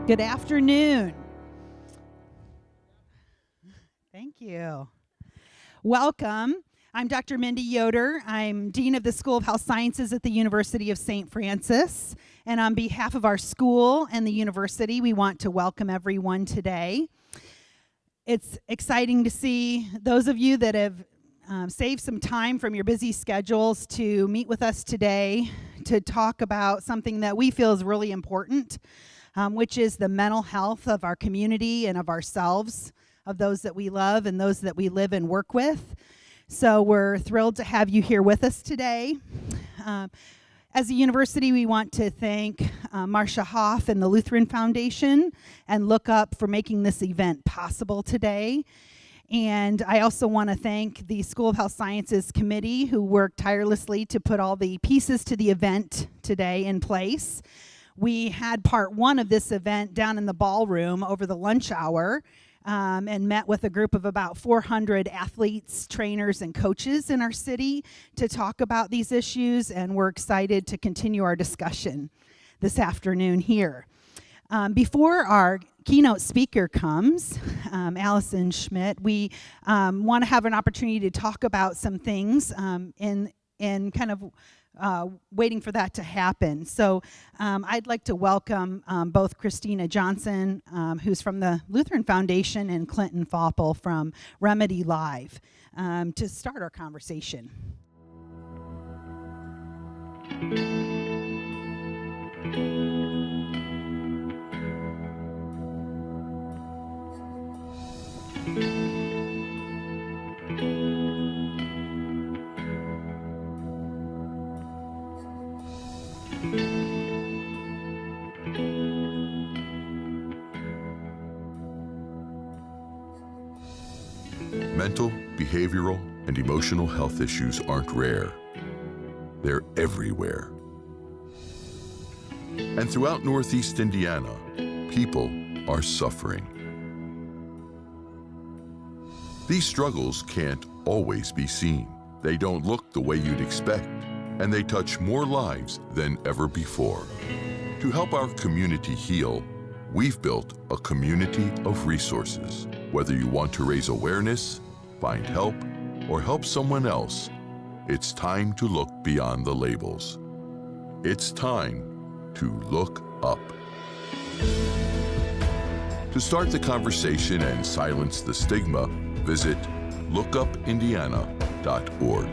Good afternoon. Thank you. Welcome. I'm Dr. Mindy Yoder. I'm Dean of the School of Health Sciences at the University of St. Francis. And on behalf of our school and the university, we want to welcome everyone today. It's exciting to see those of you that have saved some time from your busy schedules to meet with us today to talk about something that we feel is really important, which is the mental health of our community and of ourselves, of those that we love and those that we live and work with. So we're thrilled to have you here with us today. As a university, we want to thank Marcia Hoff and the Lutheran Foundation and LookUp for making this event possible today. And I also want to thank the School of Health Sciences Committee, who worked tirelessly to put all the pieces to the event today in place. We had part one of this event down in the ballroom over the lunch hour and met with a group of about 400 athletes, trainers, and coaches in our city to talk about these issues, and we're excited to continue our discussion this afternoon here. Before our keynote speaker comes, Allison Schmitt, we want to have an opportunity to talk about some things in kind of waiting for that to happen. So I'd like to welcome both Christina Johnson, who's from the Lutheran Foundation, and Clinton Foppel from Remedy Live to start our conversation. Mental, behavioral, and emotional health issues aren't rare. They're everywhere. And throughout Northeast Indiana, people are suffering. These struggles can't always be seen. They don't look the way you'd expect, and they touch more lives than ever before. To help our community heal, we've built a community of resources. Whether you want to raise awareness, find help, or help someone else, it's time to look beyond the labels. It's time to look up. To start the conversation and silence the stigma, visit lookupindiana.org.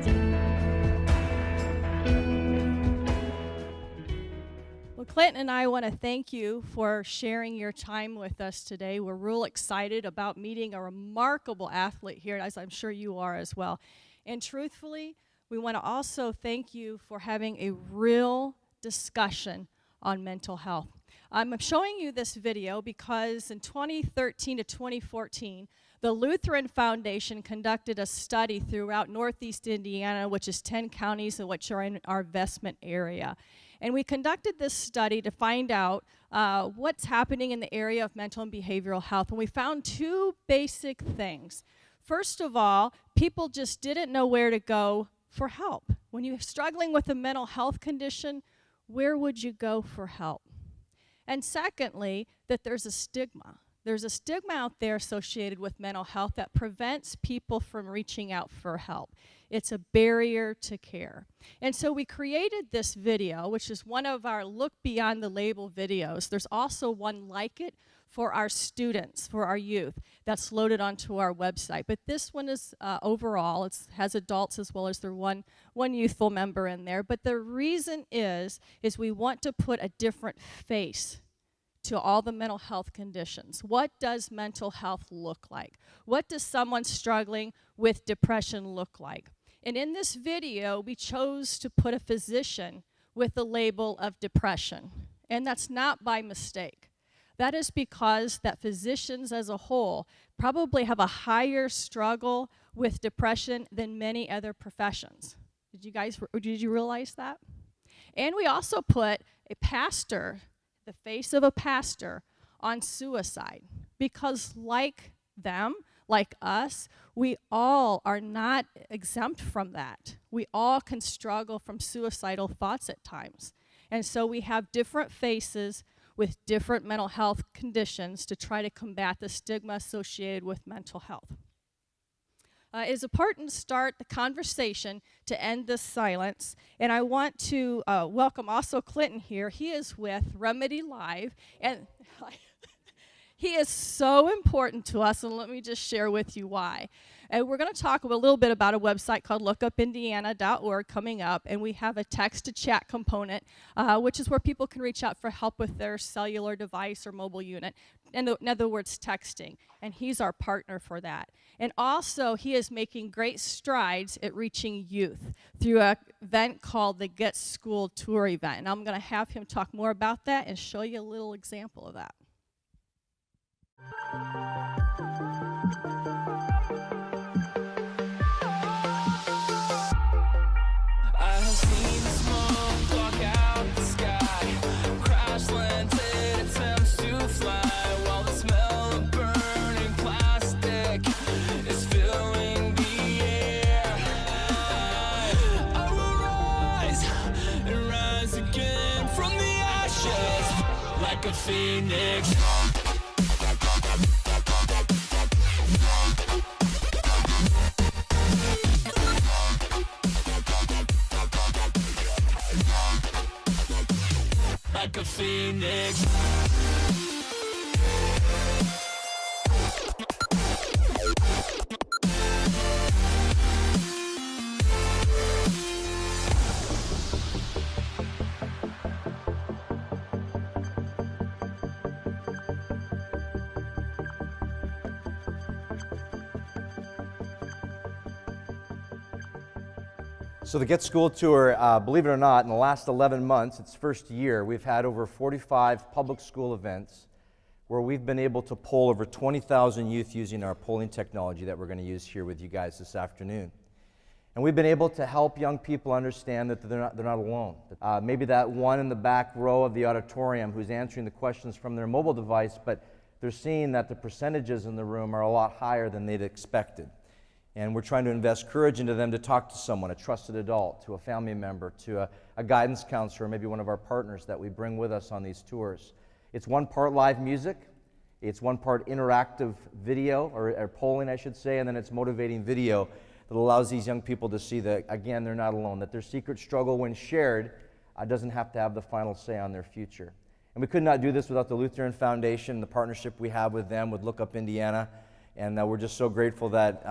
Well, Clinton and I want to thank you for sharing your time with us today. We're real excited about meeting a remarkable athlete here, as I'm sure you are as well. And truthfully, we want to also thank you for having a real discussion on mental health. I'm showing you this video because in 2013 to 2014, the Lutheran Foundation conducted a study throughout Northeast Indiana, which is 10 counties which are in our investment area. And we conducted this study to find out what's happening in the area of mental and behavioral health. And we found two basic things. First of all, people just didn't know where to go for help. When you're struggling with a mental health condition, where would you go for help? And secondly, that there's a stigma. There's a stigma out there associated with mental health that prevents people from reaching out for help. It's a barrier to care. And so we created this video, which is one of our Look Beyond the Label videos. There's also one like it for our students, for our youth, that's loaded onto our website. But this one is overall, it has adults as well as there's one youthful member in there. But the reason is we want to put a different face to all the mental health conditions. What does mental health look like? What does someone struggling with depression look like? And in this video, we chose to put a physician with the label of depression. And that's not by mistake. That is because that physicians as a whole probably have a higher struggle with depression than many other professions. Did you realize that? And we also put a pastor, the face of a pastor, on suicide, because like them, like us, we all are not exempt from that. We all can struggle from suicidal thoughts at times. And so we have different faces with different mental health conditions to try to combat the stigma associated with mental health. It is important to start the conversation to end this silence, and I want to welcome also Clinton here. He is with Remedy Live, and he is so important to us, and let me just share with you why. And we're going to talk a little bit about a website called lookupindiana.org coming up, and we have a text-to-chat component, which is where people can reach out for help with their cellular device or mobile unit, in other words, texting, and he's our partner for that. And also, he is making great strides at reaching youth through an event called the Get School Tour event, and I'm going to have him talk more about that and show you a little example of that. Like a phoenix. Like a phoenix. So the Get School Tour, believe it or not, in the last 11 months, its first year, we've had over 45 public school events where we've been able to poll over 20,000 youth using our polling technology that we're going to use here with you guys this afternoon. And we've been able to help young people understand that they're not alone. Maybe that one in the back row of the auditorium who's answering the questions from their mobile device, but they're seeing that the percentages in the room are a lot higher than they'd expected. And we're trying to invest courage into them to talk to someone, a trusted adult, to a family member, to a guidance counselor, maybe one of our partners that we bring with us on these tours. It's one part live music, it's one part interactive video, or polling I should say, and then it's motivating video that allows these young people to see that, again, they're not alone, that their secret struggle when shared doesn't have to have the final say on their future. And we could not do this without the Lutheran Foundation, the partnership we have with them, with LookUp Indiana. And we're just so grateful that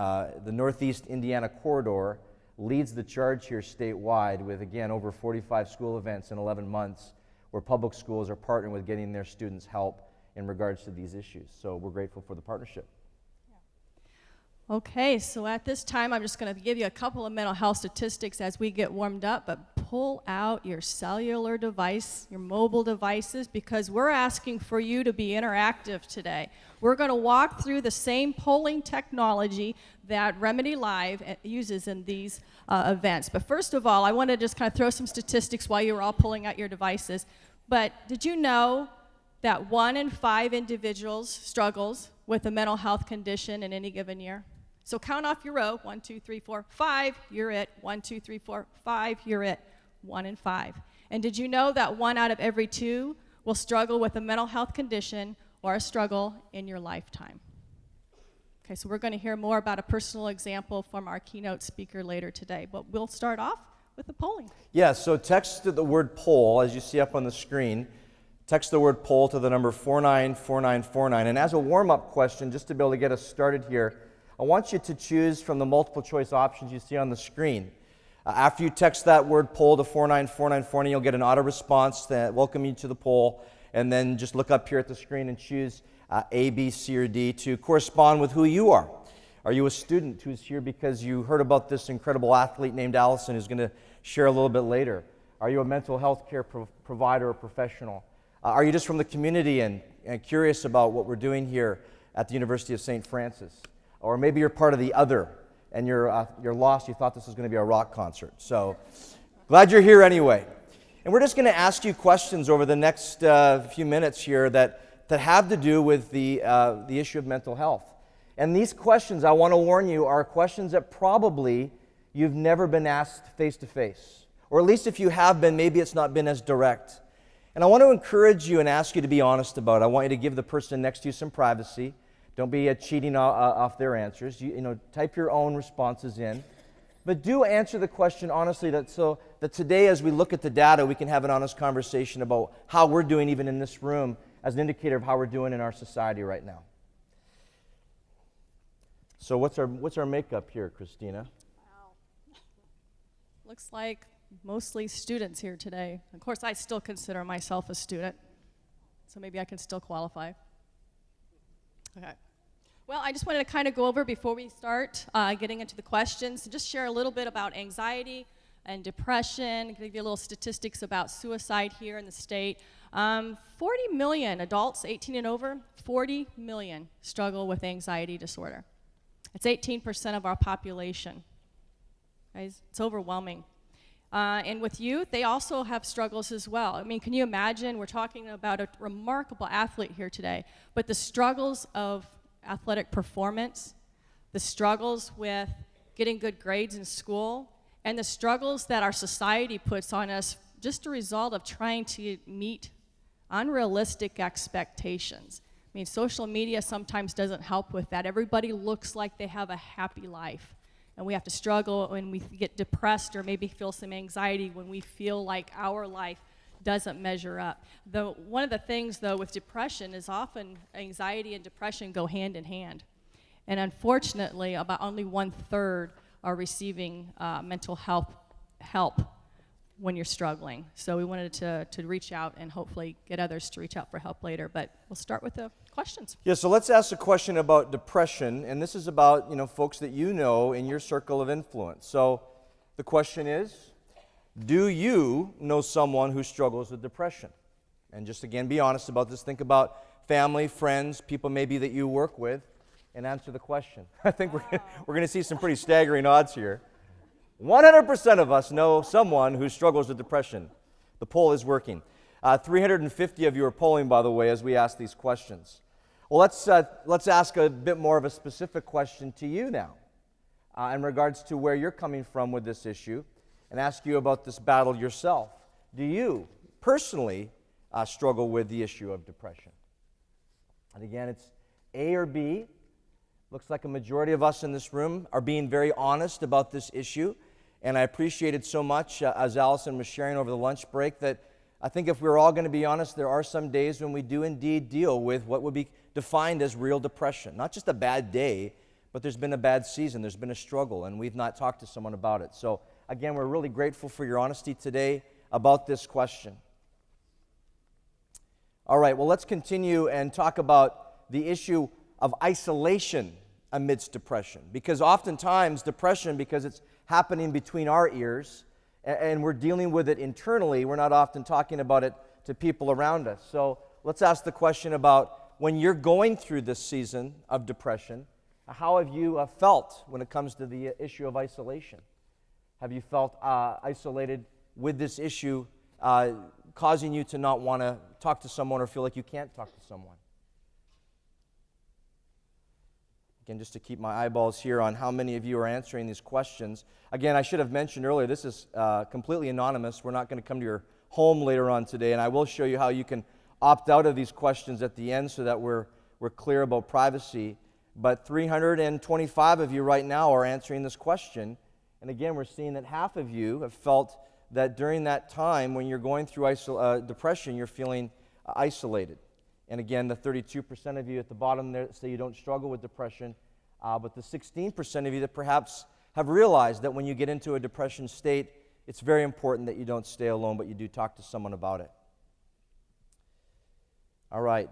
the Northeast Indiana corridor leads the charge here statewide with, again, over 45 school events in 11 months where public schools are partnering with getting their students help in regards to these issues. So we're grateful for the partnership. Okay, so at this time, I'm just going to give you a couple of mental health statistics as we get warmed up, but pull out your cellular device, your mobile devices, because we're asking for you to be interactive today. We're going to walk through the same polling technology that Remedy Live uses in these events. But first of all, I want to just kind of throw some statistics while you were all pulling out your devices. But did you know that 1 in 5 individuals struggles with a mental health condition in any given year? So count off your row. 1, 2, 3, 4, 5, you're it. 1, 2, 3, 4, 5, you're it. 1 in 5. And did you know that 1 out of every 2 will struggle with a mental health condition or a struggle in your lifetime? Okay, so we're going to hear more about a personal example from our keynote speaker later today, but we'll start off with the polling. Yeah, so text the word poll, as you see up on the screen. Text the word poll to the number 494949. And as a warm-up question, just to be able to get us started here, I want you to choose from the multiple choice options you see on the screen. After you text that word poll to 49494, you'll get an auto response that welcome you to the poll, and then just look up here at the screen and choose A, B, C, or D to correspond with who you are. Are you a student who's here because you heard about this incredible athlete named Allison who's going to share a little bit later? Are you a mental health care provider or professional? Are you just from the community and curious about what we're doing here at the University of St. Francis? Or maybe you're part of the other and you're lost. You thought this was going to be a rock concert. So glad you're here anyway. And we're just going to ask you questions over the next few minutes here that have to do with the issue of mental health. And these questions, I want to warn you, are questions that probably you've never been asked face to face. Or at least if you have been, maybe it's not been as direct. And I want to encourage you and ask you to be honest about it. I want you to give the person next to you some privacy. Don't be cheating off their answers. Type your own responses in. But do answer the question honestly, so that today as we look at the data, we can have an honest conversation about how we're doing even in this room as an indicator of how we're doing in our society right now. So what's our makeup here, Christina? Wow. Looks like mostly students here today. Of course, I still consider myself a student, so maybe I can still qualify. Okay. Well, I just wanted to kind of go over before we start getting into the questions, just share a little bit about anxiety and depression, give you a little statistics about suicide here in the state. 40 million adults 18 and over, 40 million struggle with anxiety disorder. It's 18% of our population. Guys, it's overwhelming. And with youth, they also have struggles as well. I mean, can you imagine? We're talking about a remarkable athlete here today, but the struggles of athletic performance, the struggles with getting good grades in school, and the struggles that our society puts on us just a result of trying to meet unrealistic expectations. I mean, social media sometimes doesn't help with that. Everybody looks like they have a happy life. And we have to struggle when we get depressed or maybe feel some anxiety when we feel like our life doesn't measure up. One of the things, though, with depression is often anxiety and depression go hand in hand. And unfortunately, about only 1/3 are receiving mental health help when you're struggling. So we wanted to reach out and hopefully get others to reach out for help later. But we'll start with the questions. Yeah, so let's ask a question about depression, and this is about, folks that you know in your circle of influence. So the question is, do you know someone who struggles with depression? And just again, be honest about this. Think about family, friends, people maybe that you work with, and answer the question. I think we're going to see some pretty staggering odds here. 100% of us know someone who struggles with depression. The poll is working. 350 of you are polling, by the way, as we ask these questions. Well, let's ask a bit more of a specific question to you now in regards to where you're coming from with this issue, and ask you about this battle yourself. Do you personally struggle with the issue of depression? And again, it's A or B. Looks like a majority of us in this room are being very honest about this issue, and I appreciated so much, as Allison was sharing over the lunch break, that I think if we're all going to be honest, there are some days when we do indeed deal with what would be defined as real depression. Not just a bad day, but there's been a bad season, there's been a struggle, and we've not talked to someone about it. So again, we're really grateful for your honesty today about this question. All right, well, let's continue and talk about the issue of isolation amidst depression. Because oftentimes, depression, because it's happening between our ears, and we're dealing with it internally, we're not often talking about it to people around us. So let's ask the question about when you're going through this season of depression, how have you felt when it comes to the issue of isolation? Have you felt isolated with this issue causing you to not want to talk to someone or feel like you can't talk to someone? Again, just to keep my eyeballs here on how many of you are answering these questions. Again, I should have mentioned earlier, this is completely anonymous. We're not going to come to your home later on today, and I will show you how you can opt out of these questions at the end so that we're clear about privacy. But 325 of you right now are answering this question. And again, we're seeing that half of you have felt that during that time when you're going through depression, you're feeling isolated. And again, the 32% of you at the bottom there say you don't struggle with depression, but the 16% of you that perhaps have realized that when you get into a depression state, it's very important that you don't stay alone, but you do talk to someone about it. All right.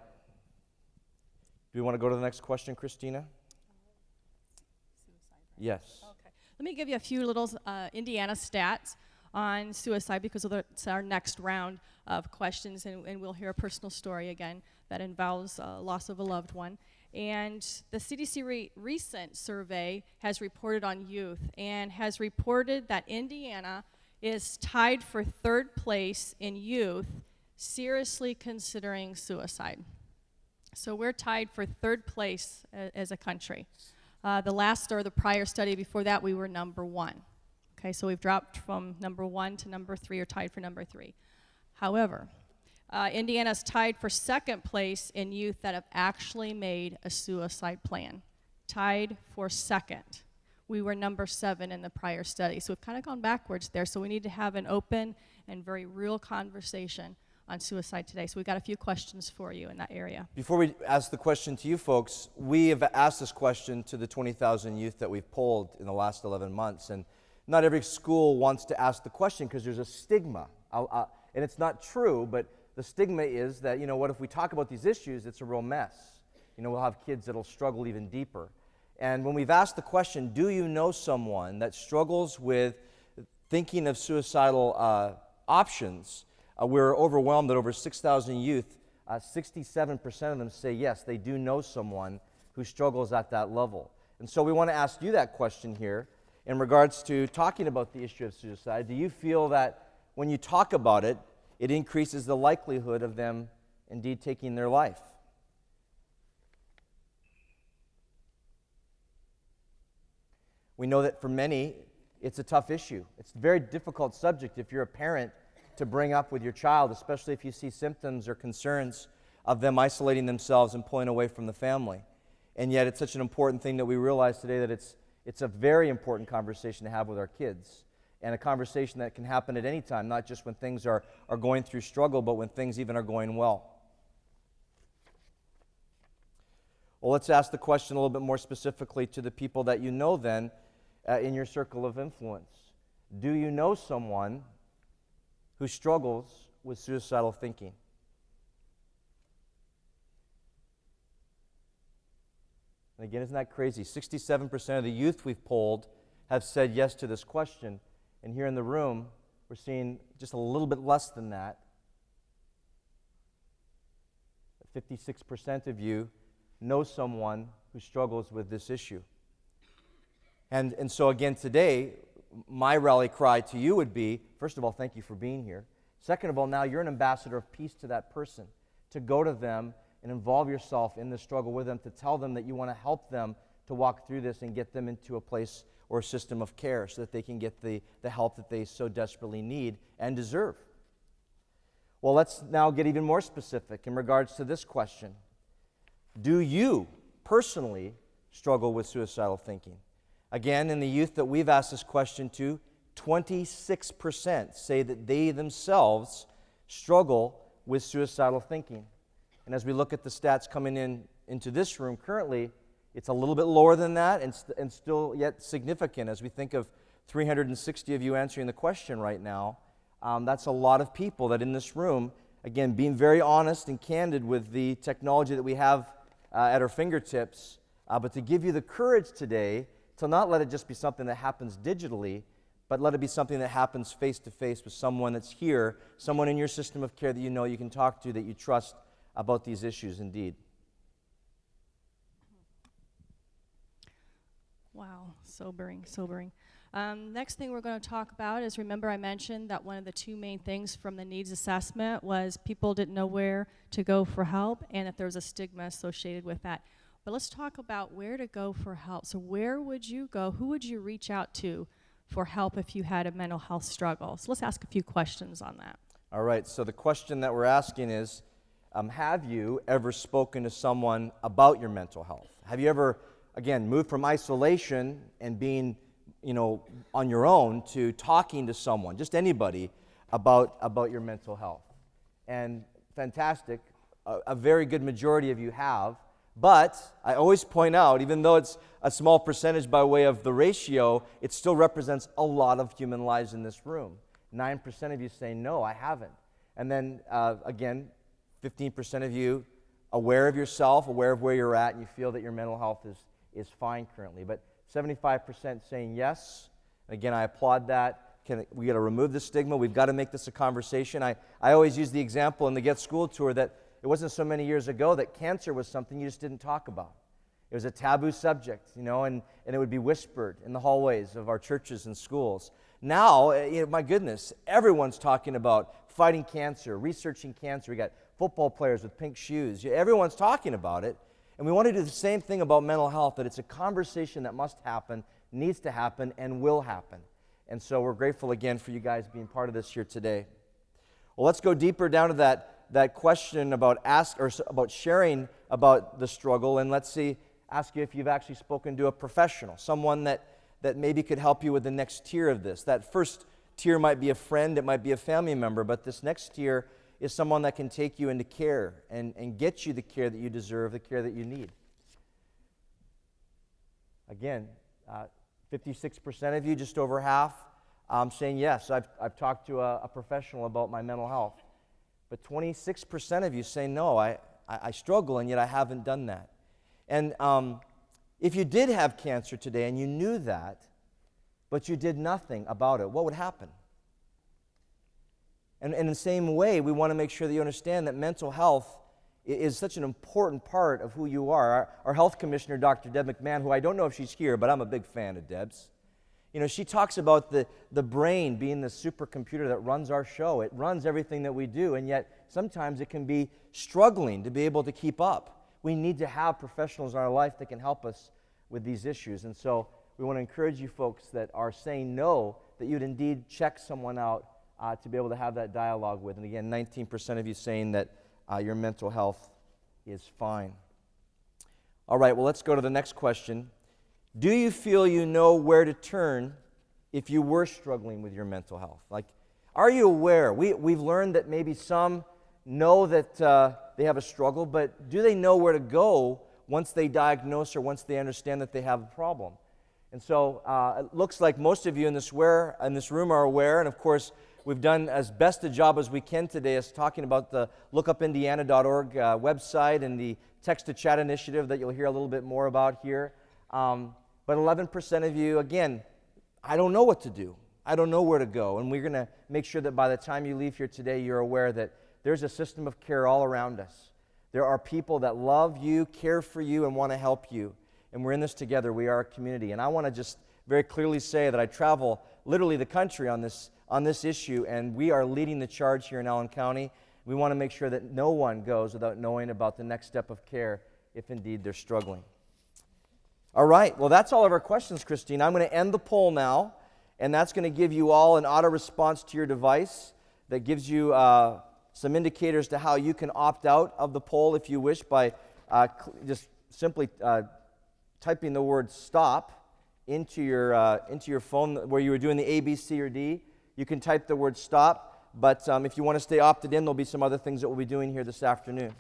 Do we want to go to the next question, Christina? Suicide. Yes. Okay. Let me give you a few little Indiana stats on suicide because it's our next round of questions, and we'll hear a personal story again that involves loss of a loved one. And the CDC recent survey has reported on youth and has reported that Indiana is tied for 3rd place in youth seriously considering suicide. So we're tied for 3rd place as a country. The prior study before that, we were number 1. Okay, so we've dropped from number 1 to number 3, or tied for number 3. However, Indiana's tied for second place in youth that have actually made a suicide plan. Tied for second. We were number 7 in the prior study. So we've kind of gone backwards there. So we need to have an open and very real conversation on suicide today. So we've got a few questions for you in that area. Before we ask the question to you folks, we have asked this question to the 20,000 youth that we've polled in the last 11 months. And not every school wants to ask the question because there's a stigma. And it's not true, but the stigma is that, you know what, if we talk about these issues, it's a real mess. You know, we'll have kids that'll struggle even deeper. And when we've asked the question, do you know someone that struggles with thinking of suicidal options, we're overwhelmed that over 6,000 youth, 67% of them say yes, they do know someone who struggles at that level. And so we want to ask you that question here in regards to talking about the issue of suicide. Do you feel that when you talk about it, it increases the likelihood of them indeed taking their life? We know that for many, it's a tough issue. It's a very difficult subject if you're a parent to bring up with your child, especially if you see symptoms or concerns of them isolating themselves and pulling away from the family. And yet it's such an important thing that we realize today that it's a very important conversation to have with our kids, and a conversation that can happen at any time, not just when things are going through struggle, but when things even are going well. Well, let's ask the question a little bit more specifically to the people that you know then in your circle of influence. Do you know someone who struggles with suicidal thinking? And again, isn't that crazy? 67% of the youth we've polled have said yes to this question. And here in the room, we're seeing just a little bit less than that. 56% of you know someone who struggles with this issue. And so again today, my rally cry to you would be, first of all, thank you for being here. Second of all, now you're an ambassador of peace to that person, to go to them and involve yourself in the struggle with them, to tell them that you want to help them to walk through this and get them into a place or a system of care so that they can get the help that they so desperately need and deserve. Well, let's now get even more specific in regards to this question. Do you personally struggle with suicidal thinking? Again, in the youth that we've asked this question to, 26% say that they themselves struggle with suicidal thinking. And as we look at the stats coming into this room currently, it's a little bit lower than that and still yet significant. As we think of 360 of you answering the question right now, that's a lot of people that in this room, again, being very honest and candid with the technology that we have at our fingertips, but to give you the courage today to not let it just be something that happens digitally, but let it be something that happens face-to-face with someone that's here, someone in your system of care that you know you can talk to, that you trust about these issues indeed. Wow, sobering. Next thing we're going to talk about is, remember I mentioned that one of the 2 main things from the needs assessment was people didn't know where to go for help and that there was a stigma associated with that. But let's talk about where to go for help. So where would you go? Who would you reach out to for help if you had a mental health struggle? So let's ask a few questions on that. All right, so the question that we're asking is, have you ever spoken to someone about your mental health? Have you ever, again, moved from isolation and being, on your own to talking to someone, just anybody, about your mental health? And fantastic, a very good majority of you have. But I always point out, even though it's a small percentage by way of the ratio, it still represents a lot of human lives in this room. 9% of you say, no, I haven't. And then, again, 15% of you aware of yourself, aware of where you're at, and you feel that your mental health is fine currently. But 75% saying yes. And again, I applaud that. We got to remove the stigma. We've got to make this a conversation. I always use the example in the Get School Tour that it wasn't so many years ago that cancer was something you just didn't talk about. It was a taboo subject, and it would be whispered in the hallways of our churches and schools. Now, my goodness, everyone's talking about fighting cancer, researching cancer. We got football players with pink shoes. Everyone's talking about it. And we want to do the same thing about mental health, that it's a conversation that must happen, needs to happen, and will happen. And so we're grateful again for you guys being part of this here today. Well, let's go deeper down to that that question about about sharing about the struggle, and let's ask you if you've actually spoken to a professional, someone that maybe could help you with the next tier of this. That first tier might be a friend, it might be a family member, but this next tier is someone that can take you into care and get you the care that you deserve, the care that you need. Again, 56% of you, just over half, saying yes, I've talked to a professional about my mental health. But 26% of you say no, I struggle and yet I haven't done that. And if you did have cancer today and you knew that, but you did nothing about it, what would happen? And in the same way, we want to make sure that you understand that mental health is such an important part of who you are. Our health commissioner, Dr. Deb McMahon, who I don't know if she's here, but I'm a big fan of Deb's. You know, she talks about the brain being the supercomputer that runs our show. It runs everything that we do, and yet sometimes it can be struggling to be able to keep up. We need to have professionals in our life that can help us with these issues. And so we want to encourage you folks that are saying no, that you'd indeed check someone out to be able to have that dialogue with. And again, 19% of you saying that your mental health is fine. All right, well, let's go to the next question. Do you feel you know where to turn if you were struggling with your mental health? Like, are you aware? We've learned that maybe some know that they have a struggle, but do they know where to go once they diagnose or once they understand that they have a problem? And so it looks like most of you in this room are aware, and of course, we've done as best a job as we can today as talking about the lookupindiana.org website and the text-to-chat initiative that you'll hear a little bit more about here. But 11% of you, again, I don't know what to do. I don't know where to go. And we're going to make sure that by the time you leave here today, you're aware that there's a system of care all around us. There are people that love you, care for you, and want to help you. And we're in this together. We are a community. And I want to just very clearly say that I travel literally the country on this issue, and we are leading the charge here in Allen County. We want to make sure that no one goes without knowing about the next step of care if indeed they're struggling. All right, well, that's all of our questions, Christine. I'm going to end the poll now, and that's going to give you all an auto response to your device that gives you some indicators to how you can opt out of the poll if you wish by just simply typing the word stop into your phone where you were doing the A, B, C, or D. You can type the word stop, but if you want to stay opted in, there'll be some other things that we'll be doing here this afternoon.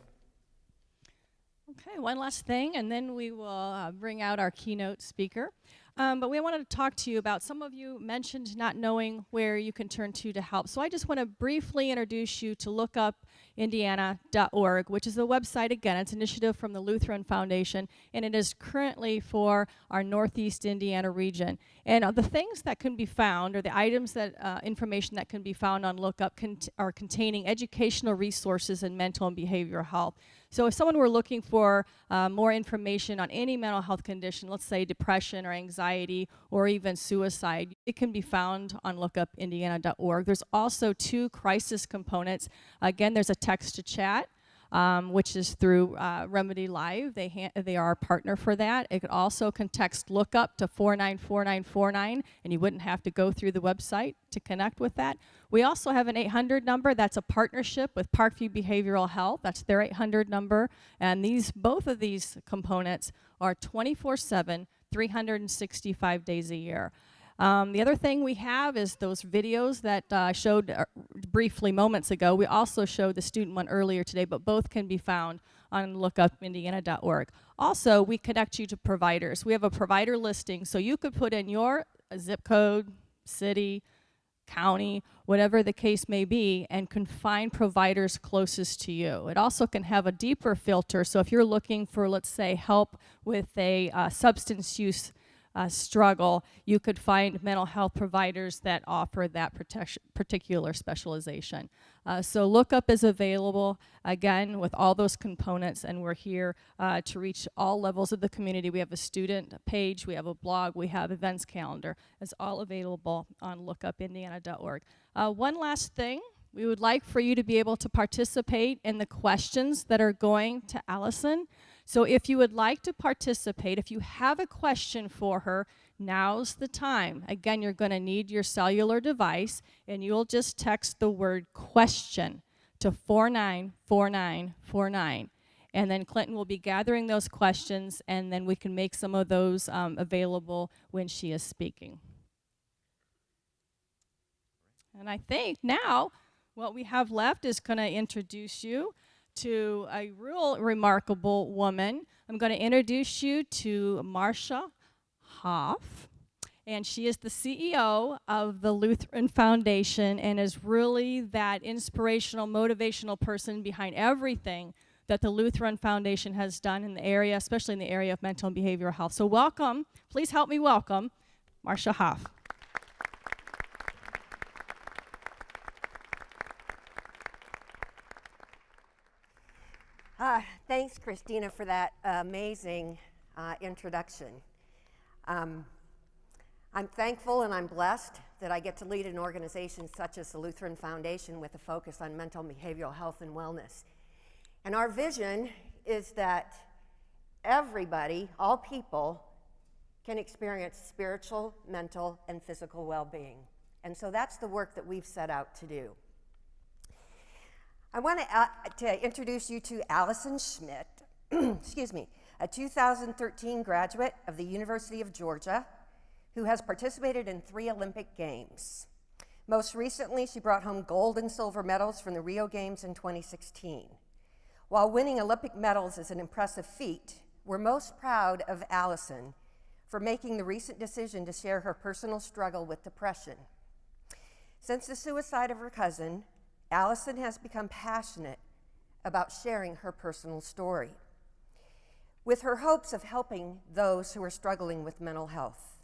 Okay, one last thing, and then we will bring out our keynote speaker. But we wanted to talk to you about, some of you mentioned not knowing where you can turn to help. So I just want to briefly introduce you to LookUpIndiana.org, which is a website, again, it's an initiative from the Lutheran Foundation, and it is currently for our Northeast Indiana region. And the things that can be found, or the items that, information that can be found on LookUp are containing educational resources in mental and behavioral health. So if someone were looking for more information on any mental health condition, let's say depression or anxiety or even suicide, it can be found on lookupindiana.org. There's also 2 crisis components. Again, there's a text-to-chat, which is through Remedy Live. They are our partner for that. It also can text LookUp to 494949, and you wouldn't have to go through the website to connect with that. We also have an 800 number. That's a partnership with Parkview Behavioral Health. That's their 800 number. And both of these components are 24/7, 365 days a year. The other thing we have is those videos that I showed briefly moments ago. We also showed the student one earlier today, but both can be found on lookupindiana.org. Also, we connect you to providers. We have a provider listing, so you could put in your zip code, city, county, whatever the case may be, and can find providers closest to you. It also can have a deeper filter, so if you're looking for, let's say, help with a substance use struggle, you could find mental health providers that offer that particular specialization. So LookUp is available, again, with all those components, and we're here to reach all levels of the community. We have a student page, we have a blog, we have events calendar. It's all available on lookupindiana.org. One last thing, we would like for you to be able to participate in the questions that are going to Allison. So if you would like to participate, if you have a question for her, now's the time. Again, you're going to need your cellular device, and you'll just text the word question to 494949. And then Clinton will be gathering those questions, and then we can make some of those available when she is speaking. And I think now what we have left is going to introduce you to a real remarkable woman. I'm going to introduce you to Marcia Hoff, and she is the CEO of the Lutheran Foundation and is really that inspirational, motivational person behind everything that the Lutheran Foundation has done in the area, especially in the area of mental and behavioral health. So welcome, please help me welcome Marcia Hoff. Thanks, Christina, for that amazing introduction. I'm thankful and I'm blessed that I get to lead an organization such as the Lutheran Foundation with a focus on mental and behavioral health and wellness. And our vision is that everybody, all people, can experience spiritual, mental, and physical well-being. And so that's the work that we've set out to do. I want to introduce you to Allison Schmitt, excuse me, a 2013 graduate of the University of Georgia who has participated in 3 Olympic Games. Most recently, she brought home gold and silver medals from the Rio Games in 2016. While winning Olympic medals is an impressive feat, we're most proud of Allison for making the recent decision to share her personal struggle with depression. Since the suicide of her cousin, Allison has become passionate about sharing her personal story, with her hopes of helping those who are struggling with mental health.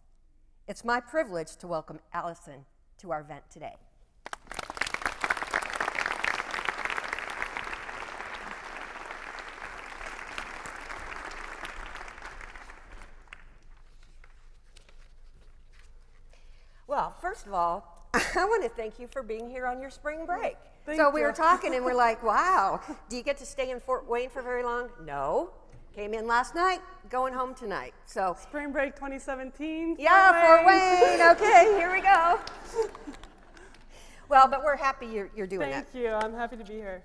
It's my privilege to welcome Allison to our event today. Well, first of all, I want to thank you for being here on your spring break. So we were talking and we're like, wow, do you get to stay in Fort Wayne for very long? No. Came in last night, going home tonight. So Spring break 2017. Yeah, Fort Wayne. Okay, here we go. Well, but we're happy you're doing that. Thank you. I'm happy to be here.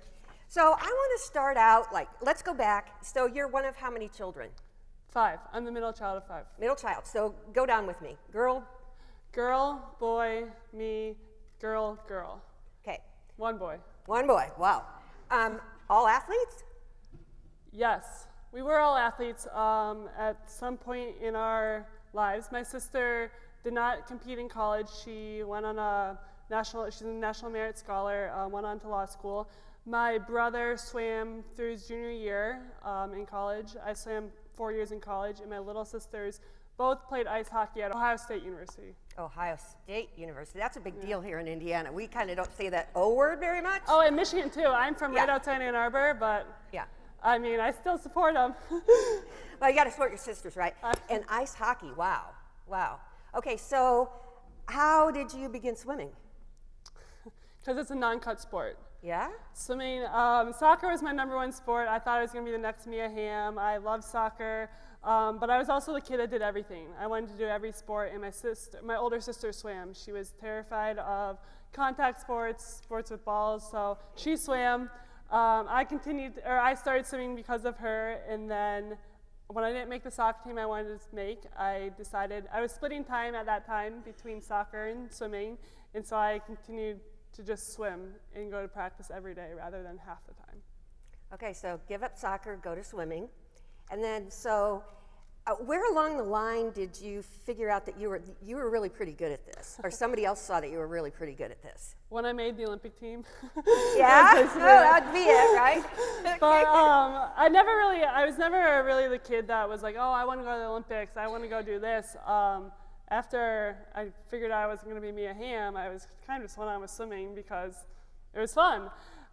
So I want to start out, let's go back. So you're one of how many children? 5. I'm the middle child of 5. Middle child. So go down with me. Girl? Girl, boy, me, girl, girl. Okay. 1 boy. 1 boy. Wow. All athletes? Yes. We were all athletes at some point in our lives. My sister did not compete in college. She went on she's a National Merit Scholar, went on to law school. My brother swam through his junior year in college. I swam 4 years in college, and my little sisters both played ice hockey at Ohio State University. Ohio State University. That's a big deal here in Indiana. We kind of don't say that O word very much. Oh, and Michigan too. I'm from right outside Ann Arbor, but yeah. I mean, I still support them. Well, you got to support your sisters, right? And ice hockey, wow. Wow. Okay, so how did you begin swimming? Because it's a non-cut sport. Yeah? Swimming, soccer was my #1 sport. I thought I was going to be the next Mia Hamm. I loved soccer, but I was also the kid that did everything. I wanted to do every sport, and my older sister swam. She was terrified of contact sports with balls, so she swam. I started swimming because of her, and then when I didn't make the soccer team I wanted to make, I decided, I was splitting time at that time between soccer and swimming, and so I continued to just swim and go to practice every day rather than half the time. Okay, so give up soccer, go to swimming. And then, so where along the line did you figure out that you were really pretty good at this? Or somebody else saw that you were really pretty good at this? When I made the Olympic team. Yeah? Oh, that'd be it, right? But I was never really the kid that was like, oh, I want to go to the Olympics, I want to go do this. After I figured out I wasn't going to be Mia Hamm, I was kind of just went on with swimming because it was fun.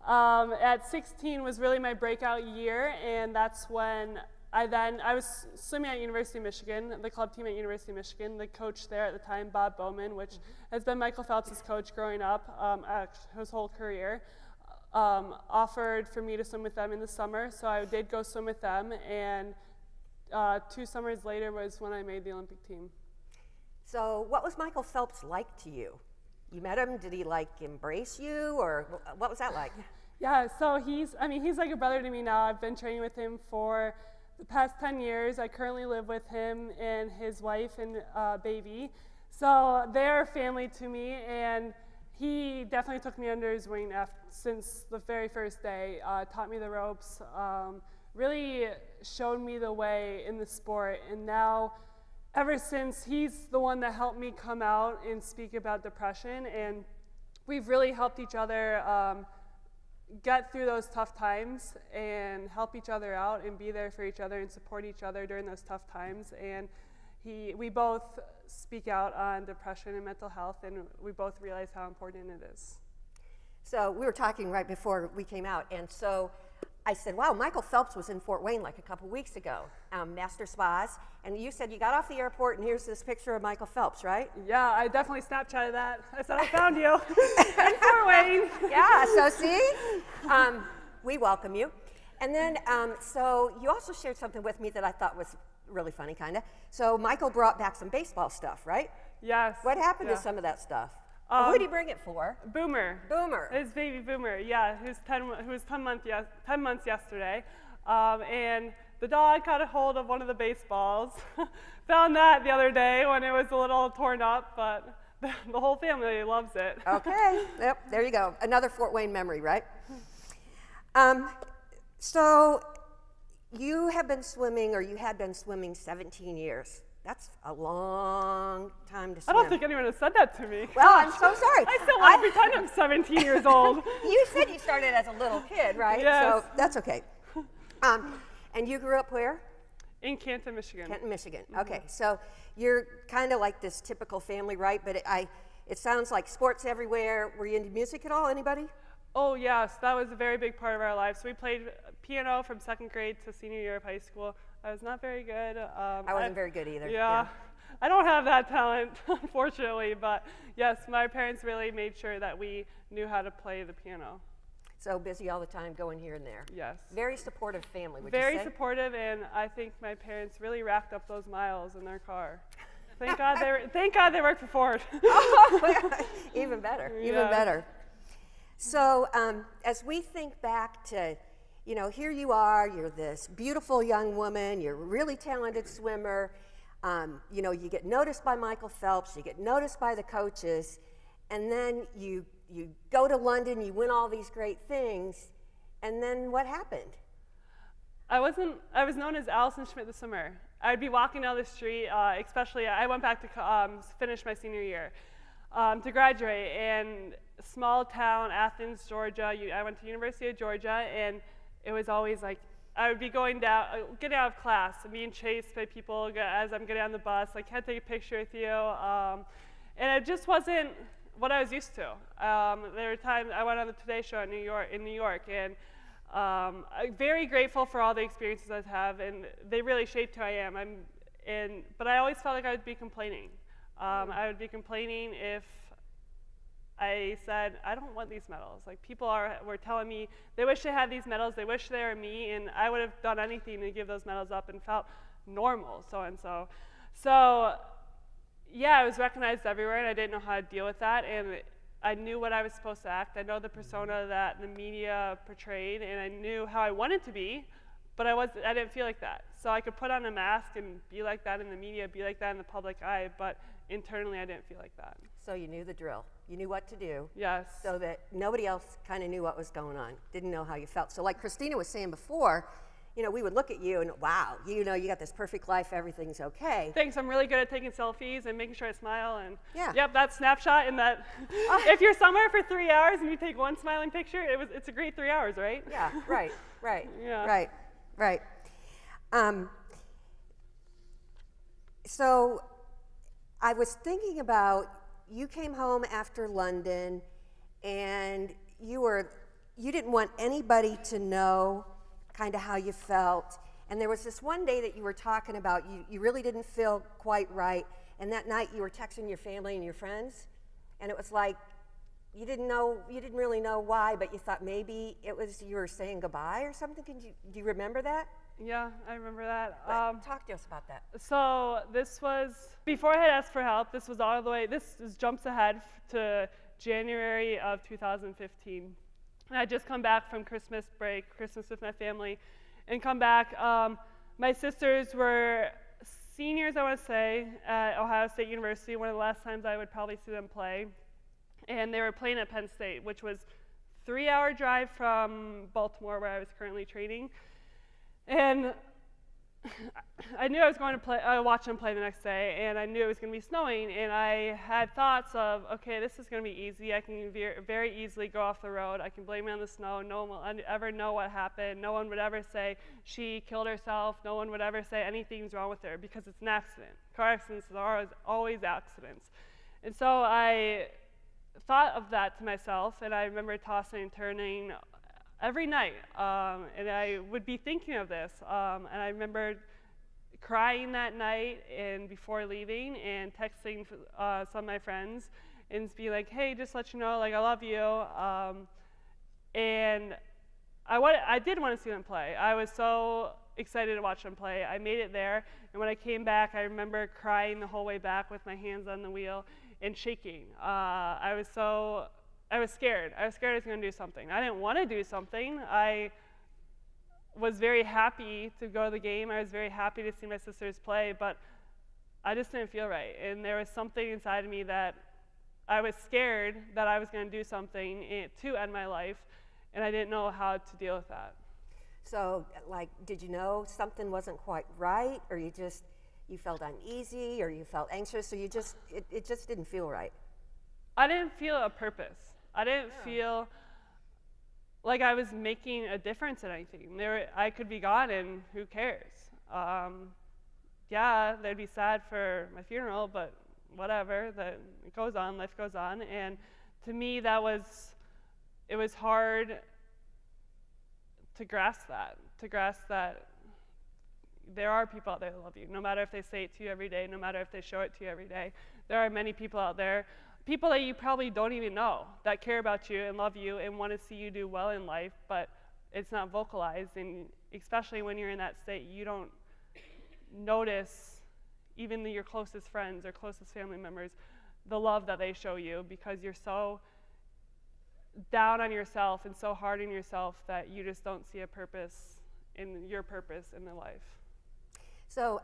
At 16 was really my breakout year, and that's when I was swimming at University of Michigan, the club team at University of Michigan. The coach there at the time, Bob Bowman, which has been Michael Phelps' coach growing up his whole career, offered for me to swim with them in the summer. So I did go swim with them, and 2 summers later was when I made the Olympic team. So what was Michael Phelps like to you? You met him, did he embrace you, or what was that like? Yeah, so he's like a brother to me now. I've been training with him for the past 10 years. I currently live with him and his wife and baby. So they're family to me, and he definitely took me under his wing since the very first day, taught me the ropes, really showed me the way in the sport. And now, ever since, he's the one that helped me come out and speak about depression, and we've really helped each other get through those tough times and help each other out and be there for each other and support each other during those tough times. And we both speak out on depression and mental health, and we both realize how important it is. So we were talking right before we came out, and so I said, wow, Michael Phelps was in Fort Wayne like a couple weeks ago, Master Spas, and you said you got off the airport and here's this picture of Michael Phelps, right? Yeah, I definitely Snapchatted that. I said, I found you in Fort Wayne. Yeah, so see, we welcome you. And then, so you also shared something with me that I thought was really funny, kind of. So Michael brought back some baseball stuff, right? Yes. What happened to some of that stuff? Who did he bring it for? Boomer. Boomer. His baby Boomer, yeah, who was 10 months yesterday. And the dog got a hold of one of the baseballs. Found that the other day when it was a little torn up, but the whole family loves it. Okay, yep, there you go. Another Fort Wayne memory, right? So you have been swimming, or you had been swimming 17 years. That's a long time to swim. I don't think anyone has said that to me. Well, I'm so sorry. I still want to pretend I'm 17 years old. You said you started as a little kid, right? Yes. So that's okay. And you grew up where? In Canton, Michigan. Canton, Michigan. Okay, so you're kind of like this typical family, right? But it sounds like sports everywhere. Were you into music at all, anybody? Oh, yes, that was a very big part of our lives. We played piano from 2nd grade to senior year of high school. I was not very good. I wasn't very good either. Yeah, I don't have that talent, unfortunately, but yes, my parents really made sure that we knew how to play the piano. So busy all the time, going here and there. Yes. Very supportive family, would you say? Very supportive, and I think my parents really racked up those miles in their car. Thank God they worked for Ford. Oh, even better, even Yes. better. So as we think back to, you know, here you are, you're this beautiful young woman, you're a really talented swimmer, you know, you get noticed by Michael Phelps, you get noticed by the coaches, and then you go to London, you win all these great things, and then what happened? I was known as Allison Schmitt the swimmer. I'd be walking down the street, especially I went back to finish my senior year to graduate, and small town, Athens, Georgia. I went to University of Georgia, and it was always like, I would be getting out of class and being chased by people as I'm getting on the bus, like, can't take a picture with you. And it just wasn't what I was used to. There were times I went on the Today Show in New York, and I'm very grateful for all the experiences I have, and they really shaped who I am. But I always felt like I would be complaining. I would be complaining if I said, I don't want these medals. Like, people were telling me they wish they had these medals, they wish they were me, and I would have done anything to give those medals up and felt normal, so-and-so. So, yeah, I was recognized everywhere, and I didn't know how to deal with that, and I knew what I was supposed to act. I know the persona that the media portrayed, and I knew how I wanted to be, but I didn't feel like that. So I could put on a mask and be like that in the media, be like that in the public eye, but internally I didn't feel like that. So you knew the drill. You knew what to do. Yes. So that nobody else kind of knew what was going on, didn't know how you felt. So like Christina was saying before, you know, we would look at you and, wow, you know, you got this perfect life, everything's okay. Thanks, I'm really good at taking selfies and making sure I smile, and yeah. Yep, that snapshot, and that, if you're somewhere for 3 hours and you take one smiling picture, it's a great 3 hours, right? Yeah, right, Yeah. right. So I was thinking about, you came home after London, and you didn't want anybody to know kind of how you felt. And there was this one day that you were talking about, you really didn't feel quite right, and that night you were texting your family and your friends, and it was like, you didn't really know why, but you thought maybe it was you were saying goodbye or something. Do you remember that? Yeah, I remember that. Talk to us about that. So this was, before I had asked for help, this jumps ahead to January of 2015. And I just come back from Christmas break, Christmas with my family, and come back. My sisters were seniors, I want to say, at Ohio State University, one of the last times I would probably see them play. And they were playing at Penn State, which was a 3-hour drive from Baltimore, where I was currently training. And I knew I was going to watch them play the next day, and I knew it was going to be snowing, and I had thoughts of, okay, this is going to be easy. I can very easily go off the road. I can blame it on the snow. No one will ever know what happened. No one would ever say she killed herself. No one would ever say anything's wrong with her, because it's an accident. Car accidents are always accidents. And so I thought of that to myself, and I remember tossing and turning every night, and I would be thinking of this, and I remember crying that night and before leaving, and texting some of my friends and being like, hey, just let you know, like, I love you, and I did want to see them play. I was so excited to watch them play. I made it there, and when I came back, I remember crying the whole way back with my hands on the wheel and shaking. I was scared. I was scared I was going to do something. I didn't want to do something. I was very happy to go to the game. I was very happy to see my sisters play, but I just didn't feel right. And there was something inside of me that I was scared that I was going to do something to end my life, and I didn't know how to deal with that. So, like, did you know something wasn't quite right, or you felt uneasy, or you felt anxious, or it just didn't feel right? I didn't feel a purpose. I didn't feel like I was making a difference in anything. I could be gone, and who cares? Yeah, they'd be sad for my funeral, but whatever. It goes on. Life goes on. And to me, it was hard to grasp that. There are people out there that love you, no matter if they say it to you every day, no matter if they show it to you every day. There are many people out there, people that you probably don't even know, that care about you and love you and want to see you do well in life, but it's not vocalized, and especially when you're in that state, you don't notice even your closest friends or closest family members, the love that they show you, because you're so down on yourself and so hard on yourself that you just don't see a purpose in their life. So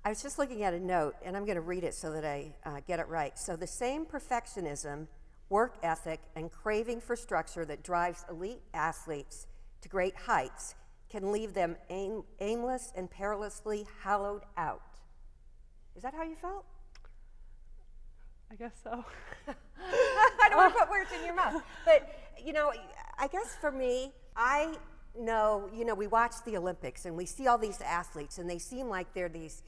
I was just looking at a note, and I'm going to read it so that I get it right. So the same perfectionism, work ethic, and craving for structure that drives elite athletes to great heights can leave them aimless and perilously hollowed out. Is that how you felt? I guess so. I don't want to put words in your mouth. But, I guess for me, I know, we watch the Olympics, and we see all these athletes, and they seem like they're these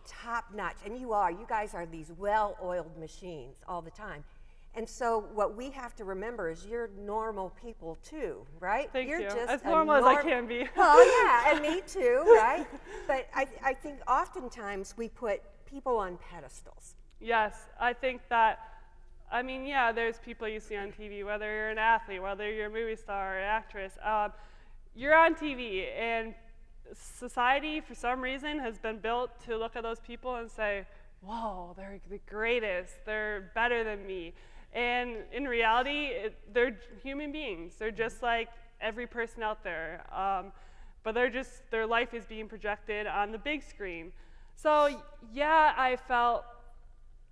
top-notch, and you guys are these well-oiled machines all the time. And so what we have to remember is you're normal people too, right? Thank you're you. Just as normal as I can be. Oh yeah, and me too, right? But I think oftentimes we put people on pedestals. Yes, I think that, there's people you see on TV, whether you're an athlete, whether you're a movie star or an actress. You're on TV, and society, for some reason, has been built to look at those people and say, whoa, they're the greatest, they're better than me. And in reality, they're human beings. They're just like every person out there. But their life is being projected on the big screen. So yeah, I felt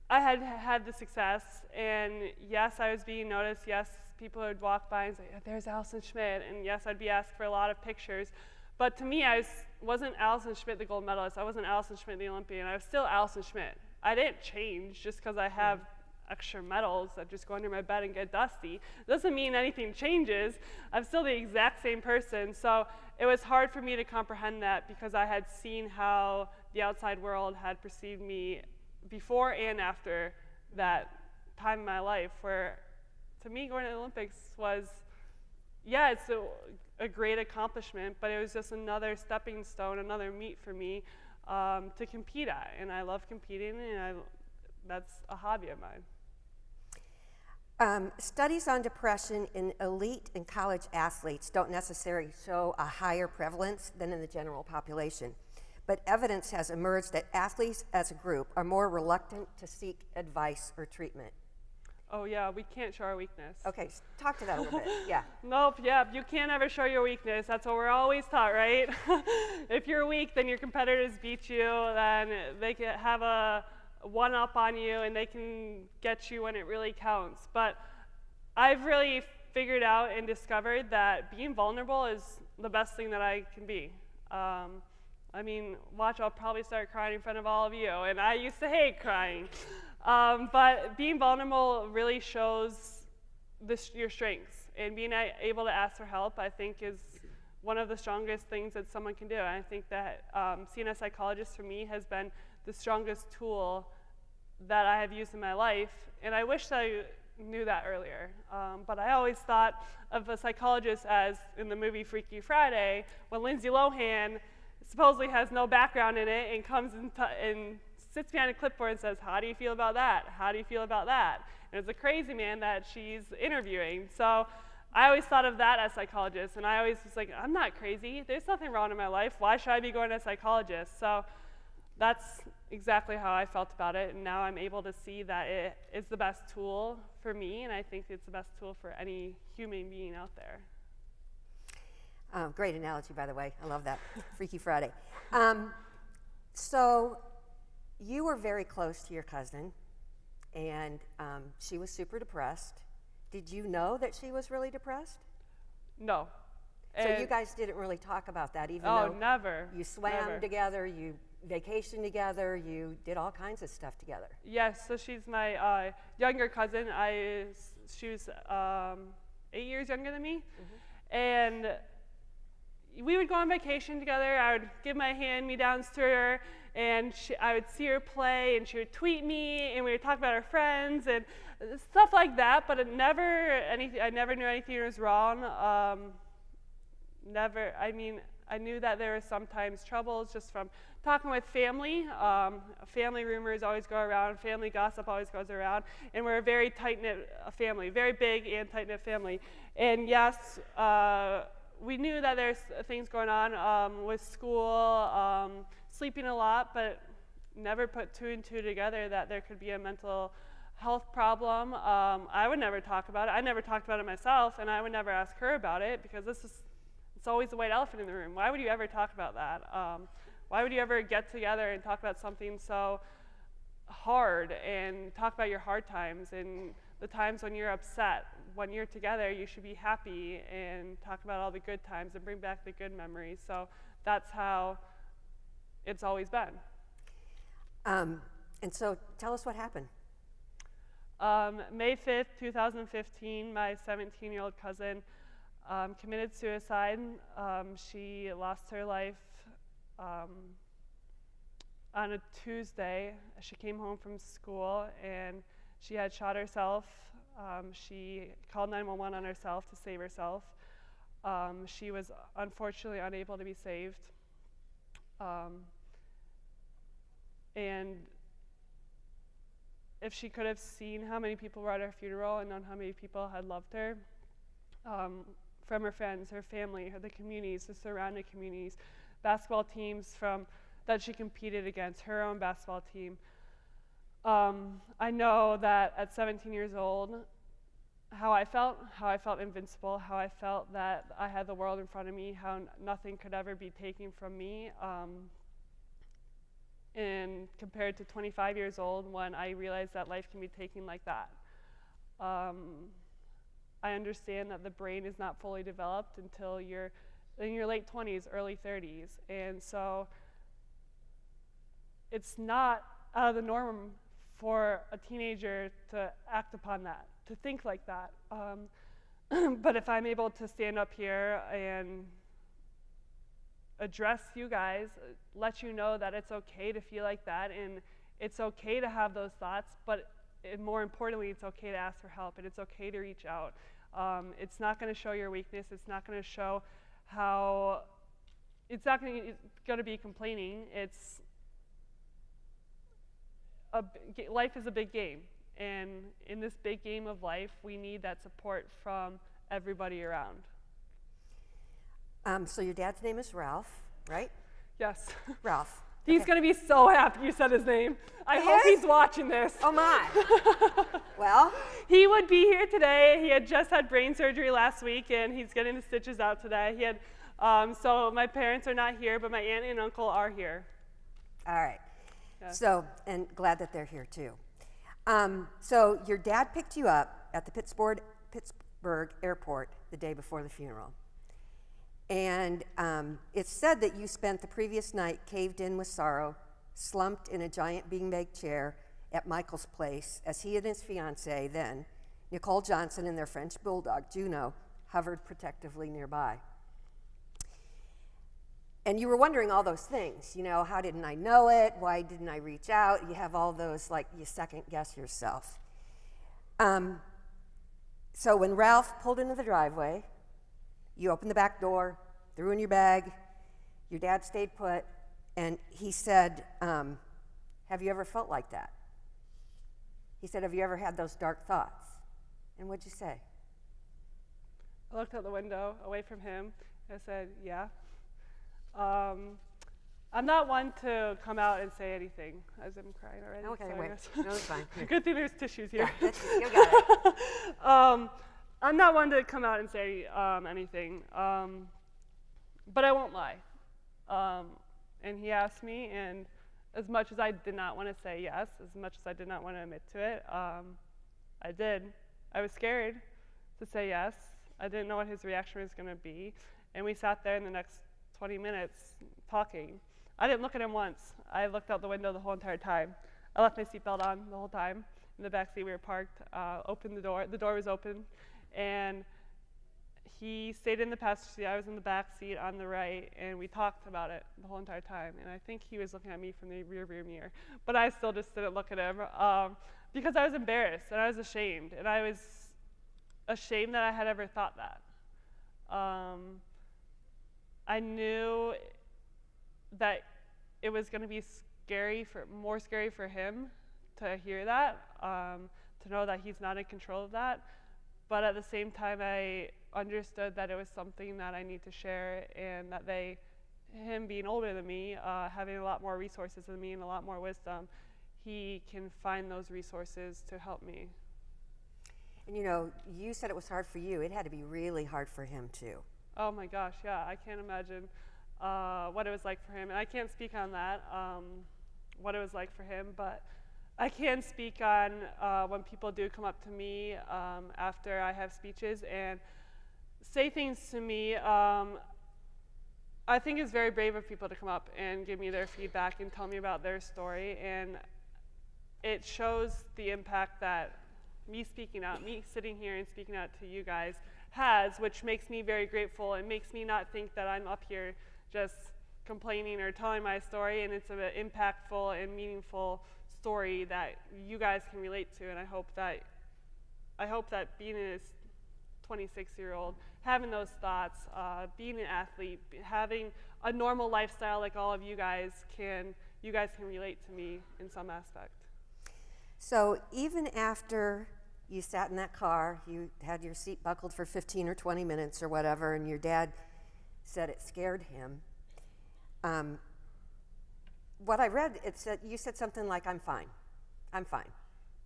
I had the success, and yes, I was being noticed. Yes, people would walk by and say, there's Allison Schmitt, and yes, I'd be asked for a lot of pictures. But to me, I wasn't Allison Schmitt, the gold medalist. I wasn't Allison Schmitt, the Olympian. I was still Allison Schmitt. I didn't change just because I have extra medals that just go under my bed and get dusty. It doesn't mean anything changes. I'm still the exact same person. So it was hard for me to comprehend that, because I had seen how the outside world had perceived me before and after that time in my life, where to me going to the Olympics was, it's a great accomplishment, but it was just another stepping stone, another meet for me to compete at. And I love competing, and that's a hobby of mine. Studies on depression in elite and college athletes don't necessarily show a higher prevalence than in the general population, but evidence has emerged that athletes as a group are more reluctant to seek advice or treatment. Oh yeah, we can't show our weakness. Okay, talk to that a little bit. Yeah. Nope, yeah, you can't ever show your weakness. That's what we're always taught, right? If you're weak, then your competitors beat you, then they can have a one-up on you, and they can get you when it really counts. But I've really figured out and discovered that being vulnerable is the best thing that I can be. I mean, watch, I'll probably start crying in front of all of you, and I used to hate crying. But being vulnerable really shows your strengths, and being able to ask for help, I think, is one of the strongest things that someone can do. And I think that seeing a psychologist for me has been the strongest tool that I have used in my life, and I wish I knew that earlier. But I always thought of a psychologist as in the movie Freaky Friday, when Lindsay Lohan supposedly has no background in it and comes and sits behind a clipboard and says, how do you feel about that? How do you feel about that? And it's a crazy man that she's interviewing. So I always thought of that as psychologist, and I always was like, I'm not crazy. There's nothing wrong in my life. Why should I be going to a psychologist? So that's exactly how I felt about it, and now I'm able to see that it is the best tool for me, and I think it's the best tool for any human being out there. Great analogy, by the way. I love that. Freaky Friday. So you were very close to your cousin, and she was super depressed. Did you know that she was really depressed? No. So you guys didn't really talk about that, even though never. You swam together, you vacationed together, you did all kinds of stuff together. Yes, so she's my younger cousin. She was 8 years younger than me, and we would go on vacation together. I would give my hand-me-downs to her, and I would see her play, and she would tweet me, and we would talk about our friends and stuff like that. But I never knew anything was wrong. I knew that there were sometimes troubles just from talking with family. Family rumors always go around. Family gossip always goes around. And we're a very tight-knit family, very big and tight-knit family. And yes, we knew that there's things going on with school, sleeping a lot, but never put two and two together that there could be a mental health problem. I would never talk about it. I never talked about it myself, and I would never ask her about it, because it's always the white elephant in the room. Why would you ever talk about that? Why would you ever get together and talk about something so hard and talk about your hard times and the times when you're upset? When you're together, you should be happy and talk about all the good times and bring back the good memories. So that's how it's always been. And so tell us what happened. May 5th, 2015, my 17-year-old cousin committed suicide. She lost her life on a Tuesday. She came home from school and she had shot herself. She called 911 on herself to save herself. She was unfortunately unable to be saved. And if she could have seen how many people were at her funeral and known how many people had loved her, from her friends, her family, the communities, the surrounding communities, basketball teams that she competed against, her own basketball team. I know that at 17 years old, how I felt invincible, how I felt that I had the world in front of me, how nothing could ever be taken from me. And compared to 25 years old, when I realized that life can be taken like that. I understand that the brain is not fully developed until you're in your late 20s, early 30s. And so it's not out of the norm for a teenager to act upon that, to think like that. But if I'm able to stand up here and address you guys, let you know that it's okay to feel like that, and it's okay to have those thoughts, but more importantly, it's okay to ask for help, and it's okay to reach out. It's not going to show your weakness. It's not going to show how, it's not going to be complaining. Life is a big game, and in this big game of life, we need that support from everybody around. So your dad's name is Ralph, right? Yes. Ralph, He's going to be so happy you said his name. I He hope is? he's watching this. Oh my. Well, He would be here today. He had just had brain surgery last week, and he's getting the stitches out today. He had, so my parents are not here, but my aunt and uncle are here. all right. Yeah. So, and glad that they're here too. So your dad picked you up at the Pittsburgh airport the day before the funeral. And it's said that you spent the previous night caved in with sorrow, slumped in a giant beanbag chair at Michael's place as he and his fiancée then, Nicole Johnson, and their French bulldog, Juno, hovered protectively nearby. And you were wondering all those things, you know, how didn't I know it? Why didn't I reach out? You have all those, like, you second guess yourself. So when Ralph pulled into the driveway, you opened the back door, threw in your bag, your dad stayed put, and he said, have you ever felt like that? He said, have you ever had those dark thoughts? And what'd you say? I looked out the window away from him, and I said, yeah. I'm not one to come out and say anything, as I'm crying already. Okay, so I wait. guess- No, it's fine. Here. Good thing there's tissues here. Yeah, you got it. I'm not one to come out and say anything, but I won't lie. And he asked me, and as much as I did not want to say yes, as much as I did not want to admit to it, I did. I was scared to say yes. I didn't know what his reaction was going to be, and we sat there in the next 20 minutes talking. I didn't look at him once. I looked out the window the whole entire time. I left my seatbelt on the whole time. In the back seat we were parked, opened the door was open, and he stayed in the passenger seat. I was in the back seat on the right, and we talked about it the whole entire time. And I think he was looking at me from the rearview mirror, but I still just didn't look at him because I was embarrassed and I was ashamed, and I was ashamed that I had ever thought that. I knew that it was going to be more scary for him to hear that, to know that he's not in control of that. But at the same time, I understood that it was something that I need to share, and that him being older than me, having a lot more resources than me and a lot more wisdom, he can find those resources to help me. And you know, you said it was hard for you. It had to be really hard for him too. Oh my gosh, yeah, I can't imagine what it was like for him. And I can't speak on that, what it was like for him, but I can speak on when people do come up to me after I have speeches and say things to me. I think it's very brave of people to come up and give me their feedback and tell me about their story, and it shows the impact that me speaking out, me sitting here and speaking out to you guys has, which makes me very grateful and makes me not think that I'm up here just complaining or telling my story, and it's an impactful and meaningful story that you guys can relate to. And I hope that being a 26-year-old, having those thoughts, being an athlete, having a normal lifestyle like all of you guys can relate to me in some aspect. So even after you sat in that car, you had your seat buckled for 15 or 20 minutes or whatever, and your dad said it scared him. What I read, you said something like, I'm fine. I'm fine.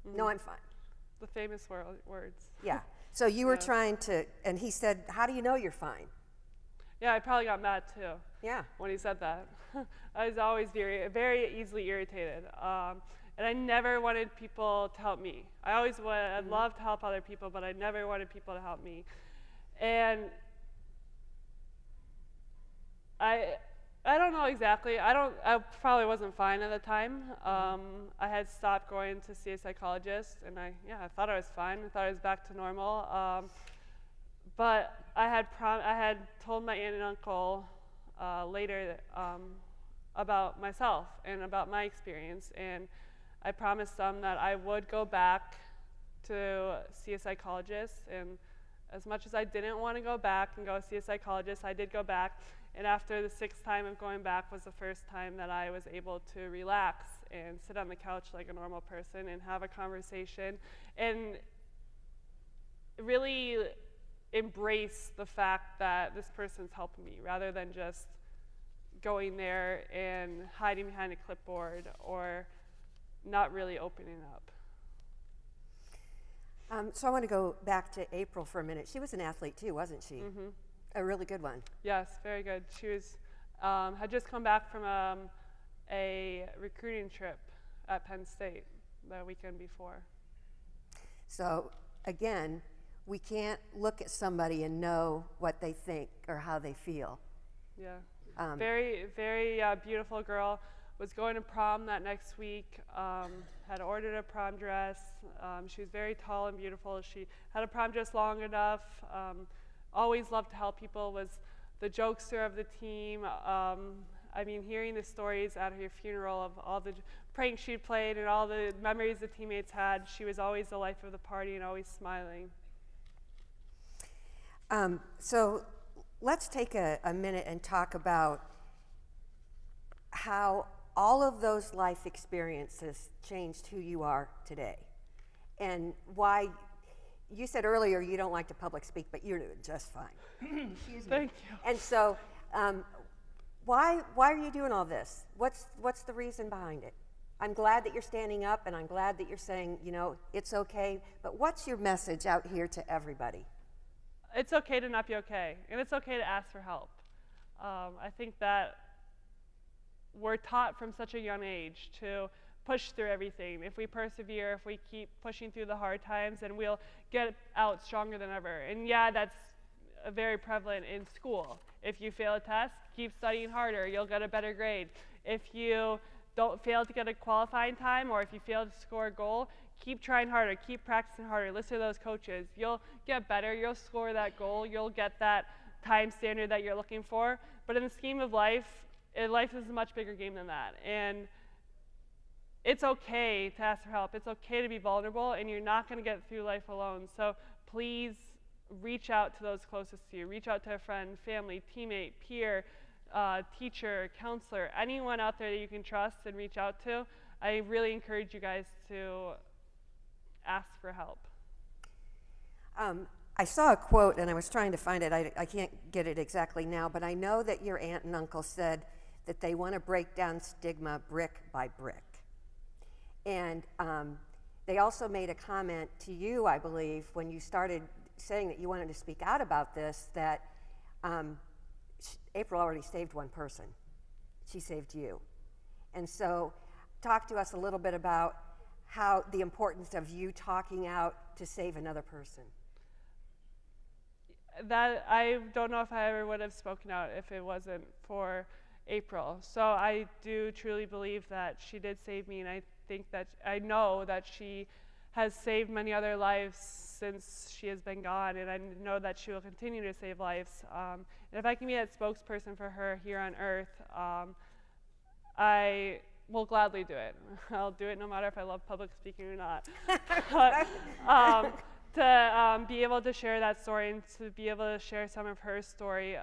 Mm-hmm. No, I'm fine. The famous words. Yeah. So you were Yeah. trying to, and he said, how do you know you're fine? Yeah, I probably got mad too. Yeah. When he said that. I was always very, very easily irritated. And I never wanted people to help me. I always would, I'd love to help other people, but I never wanted people to help me. And I don't know exactly. I probably wasn't fine at the time. I had stopped going to see a psychologist, and I thought I was fine. I thought I was back to normal. But I had told my aunt and uncle later about myself and about my experience, and I promised them that I would go back to see a psychologist. And as much as I didn't want to go back and go see a psychologist, I did go back. And after the 6th time of going back was the first time that I was able to relax and sit on the couch like a normal person and have a conversation and really embrace the fact that this person's helping me rather than just going there and hiding behind a clipboard or not really opening up. So I want to go back to April for a minute. She was an athlete too, wasn't she? Mm-hmm. A really good one. Yes, very good. She was had just come back from a recruiting trip at Penn State the weekend before. So again, we can't look at somebody and know what they think or how they feel. Yeah, very, very beautiful girl. Was going to prom that next week. Had ordered a prom dress. She was very tall and beautiful. She had a prom dress long enough. Always loved to help people. Was the jokester of the team. I mean, hearing the stories at her funeral of all the pranks she'd played and all the memories the teammates had, she was always the life of the party and always smiling. So let's take a minute and talk about how all of those life experiences changed who you are today, and why. You said earlier you don't like to public speak, but you're doing just fine. Excuse me. Thank you. And so, why are you doing all this? What's the reason behind it? I'm glad that you're standing up, and I'm glad that you're saying, you know, it's okay. But what's your message out here to everybody? It's okay to not be okay, and it's okay to ask for help. I think that we're taught from such a young age to push through everything. If we persevere, if we keep pushing through the hard times, then we'll get out stronger than ever. And yeah, that's very prevalent in school. If you fail a test, keep studying harder, you'll get a better grade. If you don't fail to get a qualifying time, or if you fail to score a goal, keep trying harder, keep practicing harder, listen to those coaches. You'll get better, you'll score that goal, you'll get that time standard that you're looking for. But in the scheme of life, life is a much bigger game than that. And it's okay to ask for help. It's okay to be vulnerable, and you're not going to get through life alone. So please reach out to those closest to you. Reach out to a friend, family, teammate, peer, teacher, counselor, anyone out there that you can trust and reach out to. I really encourage you guys to ask for help. I saw a quote, and I was trying to find it. I can't get it exactly now, but I know that your aunt and uncle said that they want to break down stigma brick by brick. And they also made a comment to you, I believe, when you started saying that you wanted to speak out about this, that April already saved one person. She saved you. And so talk to us a little bit about how the importance of you talking out to save another person. That I don't know if I ever would have spoken out if it wasn't for April. So I do truly believe that she did save me, and I know that she has saved many other lives since she has been gone, and I know that she will continue to save lives. And if I can be that spokesperson for her here on earth, I will gladly do it. I'll do it no matter if I love public speaking or not. But to be able to share that story and to be able to share some of her story,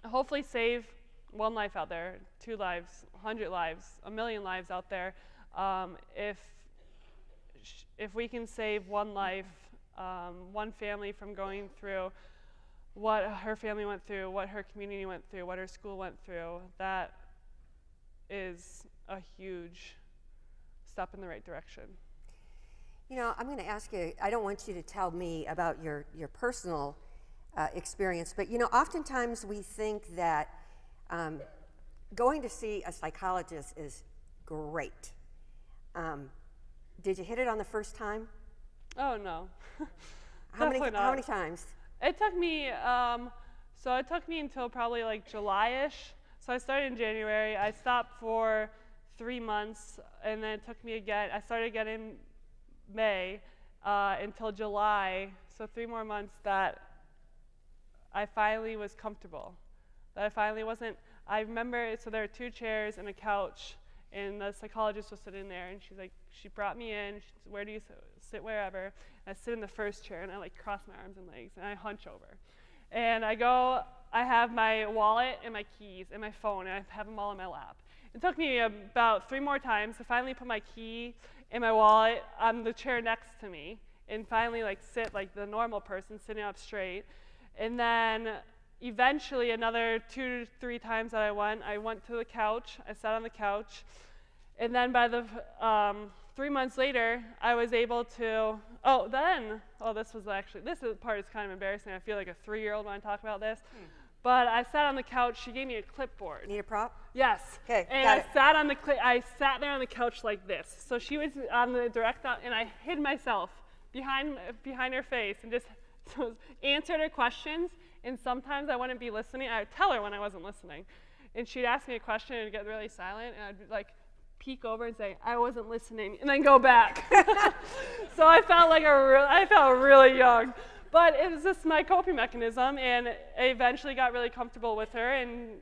hopefully save one life out there, 2 lives, 100 lives, 1 million lives out there. If we can save one life, one family from going through what her family went through, what her community went through, what her school went through, that is a huge step in the right direction. You know, I'm going to ask you, I don't want you to tell me about your personal experience, but you know, oftentimes we think that going to see a psychologist is great. Did you hit it on the first time? Oh, no. How many times? It took me, it took me until probably like July-ish. So I started in January. I stopped for 3 months, and then it took me again. I started again in May until July, so 3 more months that I finally was comfortable. That I finally wasn't, I remember, so there were 2 chairs and a couch, and the psychologist was sitting there, and she's like, she brought me in, she said, where do you sit, wherever. And I sit in the first chair, and I like cross my arms and legs, and I hunch over. And I go, I have my wallet and my keys and my phone, and I have them all in my lap. It took me about 3 more times to finally put my key and my wallet on the chair next to me, and finally like sit like the normal person, sitting up straight. And then eventually, another 2 to 3 times that I went to the couch. I sat on the couch. And then by the 3 months later, I was able to, this part is kind of embarrassing. I feel like a 3-year-old when I talk about this. But I sat on the couch. She gave me a clipboard. Need a prop? Yes. Okay, and got I it. I sat there on the couch like this. So she was on the and I hid myself behind her face and just answered her questions. And sometimes I wouldn't be listening. I would tell her when I wasn't listening. And she'd ask me a question and get really silent, and I'd like peek over and say, I wasn't listening, and then go back. So I felt really young. But it was just my coping mechanism, and I eventually got really comfortable with her, and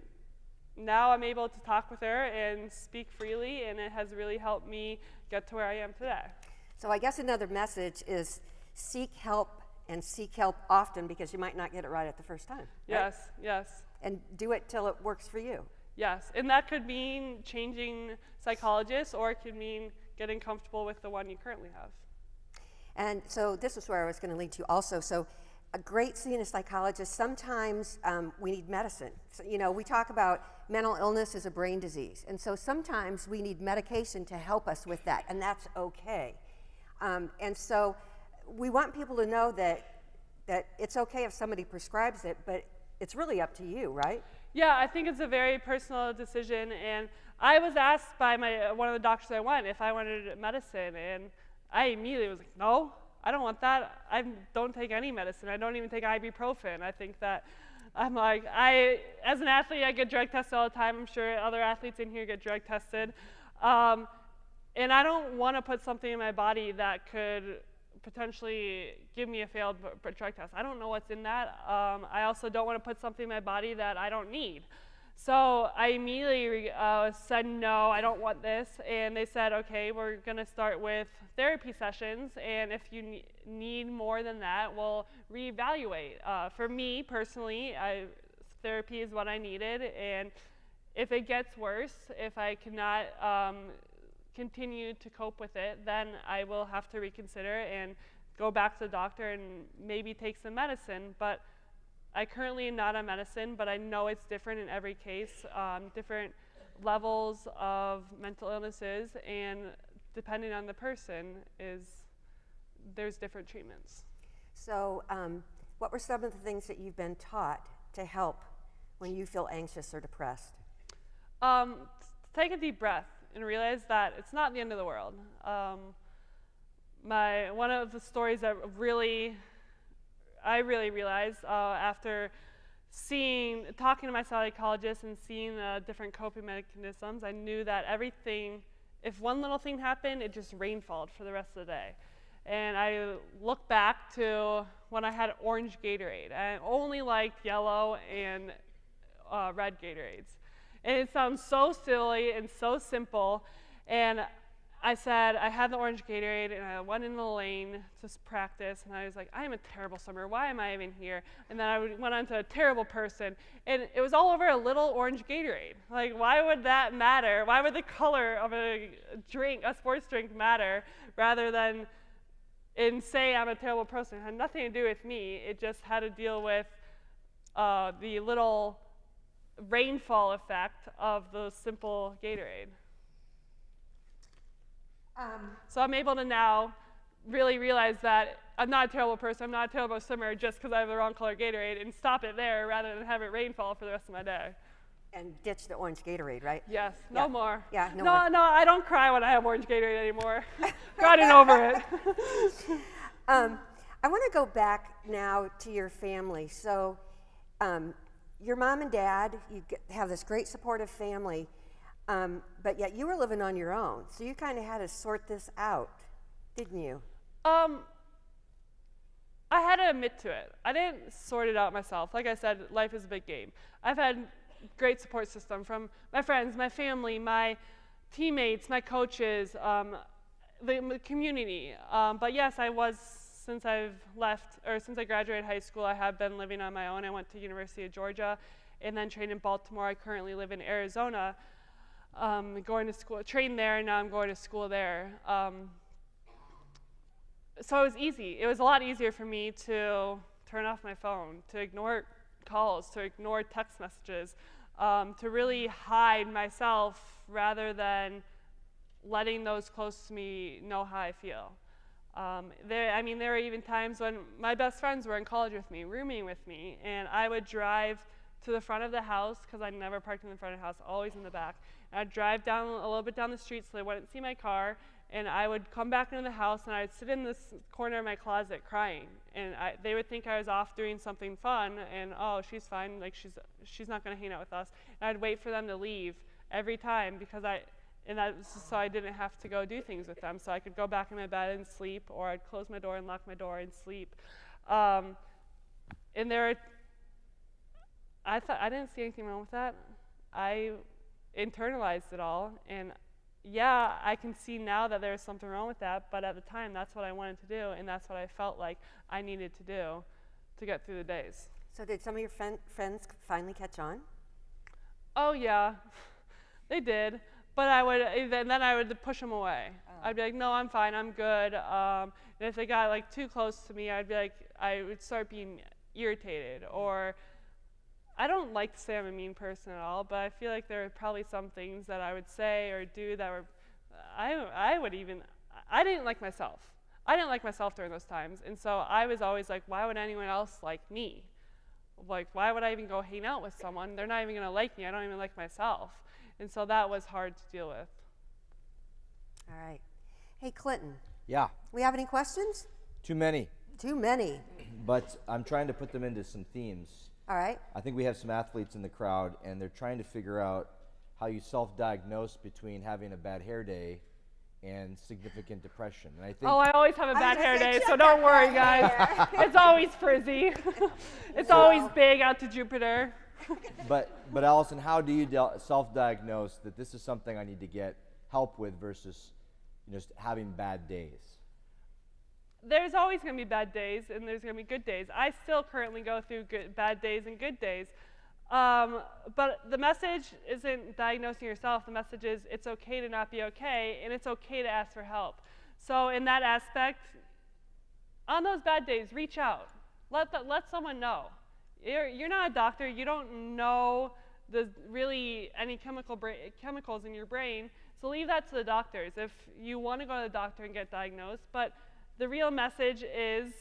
now I'm able to talk with her and speak freely, and it has really helped me get to where I am today. So I guess another message is seek help, and seek help often, because you might not get it right at the first time. Right? Yes, yes. And do it till it works for you. Yes, and that could mean changing psychologists, or it could mean getting comfortable with the one you currently have. And so this is where I was going to lead to also. So a great seeing a psychologist, sometimes we need medicine. So, we talk about mental illness is a brain disease. And so sometimes we need medication to help us with that, and that's okay. And so we want people to know that it's okay if somebody prescribes it, but it's really up to you, right? Yeah, I think it's a very personal decision, and I was asked by one of the doctors I went if I wanted medicine, and I immediately was like, no, I don't want that. I don't take any medicine. I don't even take ibuprofen. I think that as an athlete, I get drug tested all the time. I'm sure other athletes in here get drug tested. And I don't want to put something in my body that could potentially give me a failed drug test. I don't know what's in that. I also don't want to put something in my body that I don't need. So I immediately said, no, I don't want this. And they said, okay, we're going to start with therapy sessions. And if you need more than that, we'll reevaluate. For me personally, therapy is what I needed. And if it gets worse, if I cannot continue to cope with it, then I will have to reconsider and go back to the doctor and maybe take some medicine. But I currently am not on medicine, but I know it's different in every case, different levels of mental illnesses, and depending on the person, there's different treatments. So what were some of the things that you've been taught to help when you feel anxious or depressed? Take a deep breath and realize that it's not the end of the world. One of the stories that I really realized after talking to my psychologist and seeing the different coping mechanisms, I knew that if one little thing happened, it just rainfalled for the rest of the day. And I look back to when I had orange Gatorade. I only liked yellow and red Gatorades. And it sounds so silly and so simple. And I said, I had the orange Gatorade, and I went in the lane to practice, and I was like, I am a terrible swimmer. Why am I even here? And then I went on to a terrible person, and it was all over a little orange Gatorade. Like, why would that matter? Why would the color of a sports drink matter, rather than say I'm a terrible person? It had nothing to do with me. It just had to deal with the little rainfall effect of the simple Gatorade. So I'm able to now really realize that I'm not a terrible person, I'm not a terrible swimmer just because I have the wrong color Gatorade, and stop it there rather than have it rainfall for the rest of my day. And ditch the orange Gatorade, right? Yes, no more. Yeah, no more. No, I don't cry when I have orange Gatorade anymore. Gotten over it. I want to go back now to your family. So your mom and dad, you have this great supportive family. But yet you were living on your own, so you kind of had to sort this out, didn't you? I had to admit to it. I didn't sort it out myself. Like I said, life is a big game. I've had great support system from my friends, my family, my teammates, my coaches, the community. But yes, since I graduated high school, I have been living on my own. I went to University of Georgia and then trained in Baltimore. I currently live in Arizona. Going to school, trained there, and now I'm going to school there. So it was easy. It was a lot easier for me to turn off my phone, to ignore calls, to ignore text messages, to really hide myself rather than letting those close to me know how I feel. There were even times when my best friends were in college with me, rooming with me, and I would drive to the front of the house, because I never parked in the front of the house, always in the back. And I'd drive down a little bit down the street so they wouldn't see my car, and I would come back into the house and I'd sit in this corner of my closet crying. And they would think I was off doing something fun, and oh, she's fine, like she's not gonna hang out with us. And I'd wait for them to leave every time, and that was just so I didn't have to go do things with them, so I could go back in my bed and sleep, or I'd close my door and lock my door and sleep. And I didn't see anything wrong with that. I internalized it all, and yeah, I can see now that there's something wrong with that, but at the time, that's what I wanted to do, and that's what I felt like I needed to do to get through the days. So did some of your friends finally catch on? Oh yeah, they did, but then I would push them away. Oh. I'd be like, no, I'm fine, I'm good. And if they got like too close to me, I would start being irritated, or I don't like to say I'm a mean person at all, but I feel like there are probably some things that I would say or do that were, I didn't like myself. I didn't like myself during those times, and so I was always like, why would anyone else like me? Like, why would I even go hang out with someone? They're not even gonna like me, I don't even like myself. And so that was hard to deal with. All right. Hey, Clinton. Yeah. We have any questions? Too many. Too many. But I'm trying to put them into some themes. All right. I think we have some athletes in the crowd, and they're trying to figure out how you self-diagnose between having a bad hair day and significant depression. And I think I always have a bad hair day, so don't worry, guys. It's always frizzy. It's always big out to Jupiter. But Allison, how do you self-diagnose that this is something I need to get help with versus just having bad days? There's always going to be bad days, and there's going to be good days. I still currently go through bad days and good days. But the message isn't diagnosing yourself. The message is it's okay to not be okay, and it's okay to ask for help. So in that aspect, on those bad days, reach out. Let someone know. You're not a doctor. You don't know really any chemicals in your brain, so leave that to the doctors if you want to go to the doctor and get diagnosed. But the real message is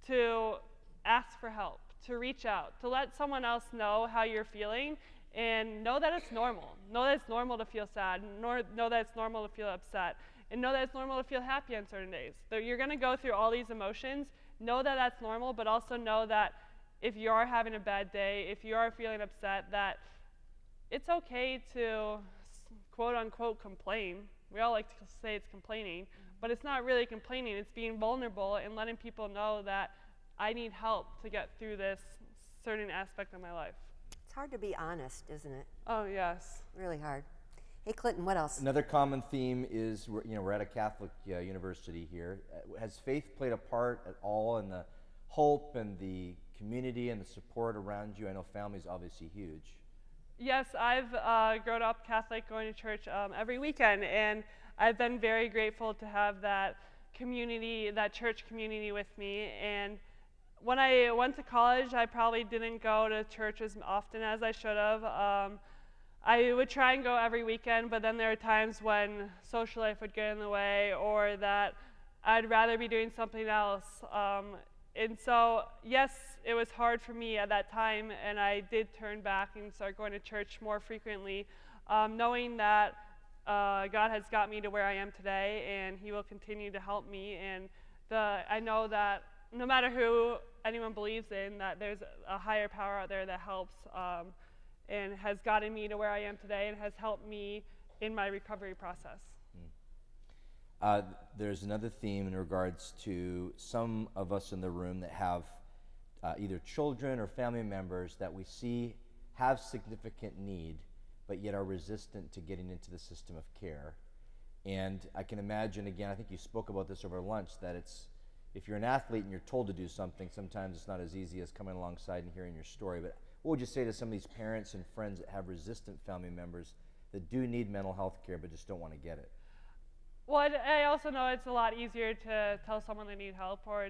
to ask for help, to reach out, to let someone else know how you're feeling, and know that it's normal. Know that it's normal to feel sad, know that it's normal to feel upset, and know that it's normal to feel happy on certain days. So you're going to go through all these emotions. Know that that's normal, but also know that if you are having a bad day, if you are feeling upset, that it's okay to quote-unquote complain. We all like to say it's complaining, but it's not really complaining. It's being vulnerable and letting people know that I need help to get through this certain aspect of my life. It's hard to be honest, isn't it? Oh, yes. Really hard. Hey, Clinton, what else? Another common theme is we're at a Catholic university here. Has faith played a part at all in the hope and the community and the support around you? I know family's obviously huge. Yes, I've grown up Catholic, going to church every weekend, and I've been very grateful to have that community, that church community with me. And when I went to college, I probably didn't go to church as often as I should have. I would try and go every weekend, but then there are times when social life would get in the way, or that I'd rather be doing something else. And so, yes, it was hard for me at that time, and I did turn back and start going to church more frequently, knowing that God has got me to where I am today, and He will continue to help me. And I know that no matter who anyone believes in, that there's a higher power out there that helps and has gotten me to where I am today and has helped me in my recovery process. There's another theme in regards to some of us in the room that have either children or family members that we see have significant need, but yet are resistant to getting into the system of care. And I can imagine, again, I think you spoke about this over lunch, that if you're an athlete and you're told to do something, sometimes it's not as easy as coming alongside and hearing your story. But what would you say to some of these parents and friends that have resistant family members that do need mental health care but just don't want to get it? Well, I also know it's a lot easier to tell someone they need help, or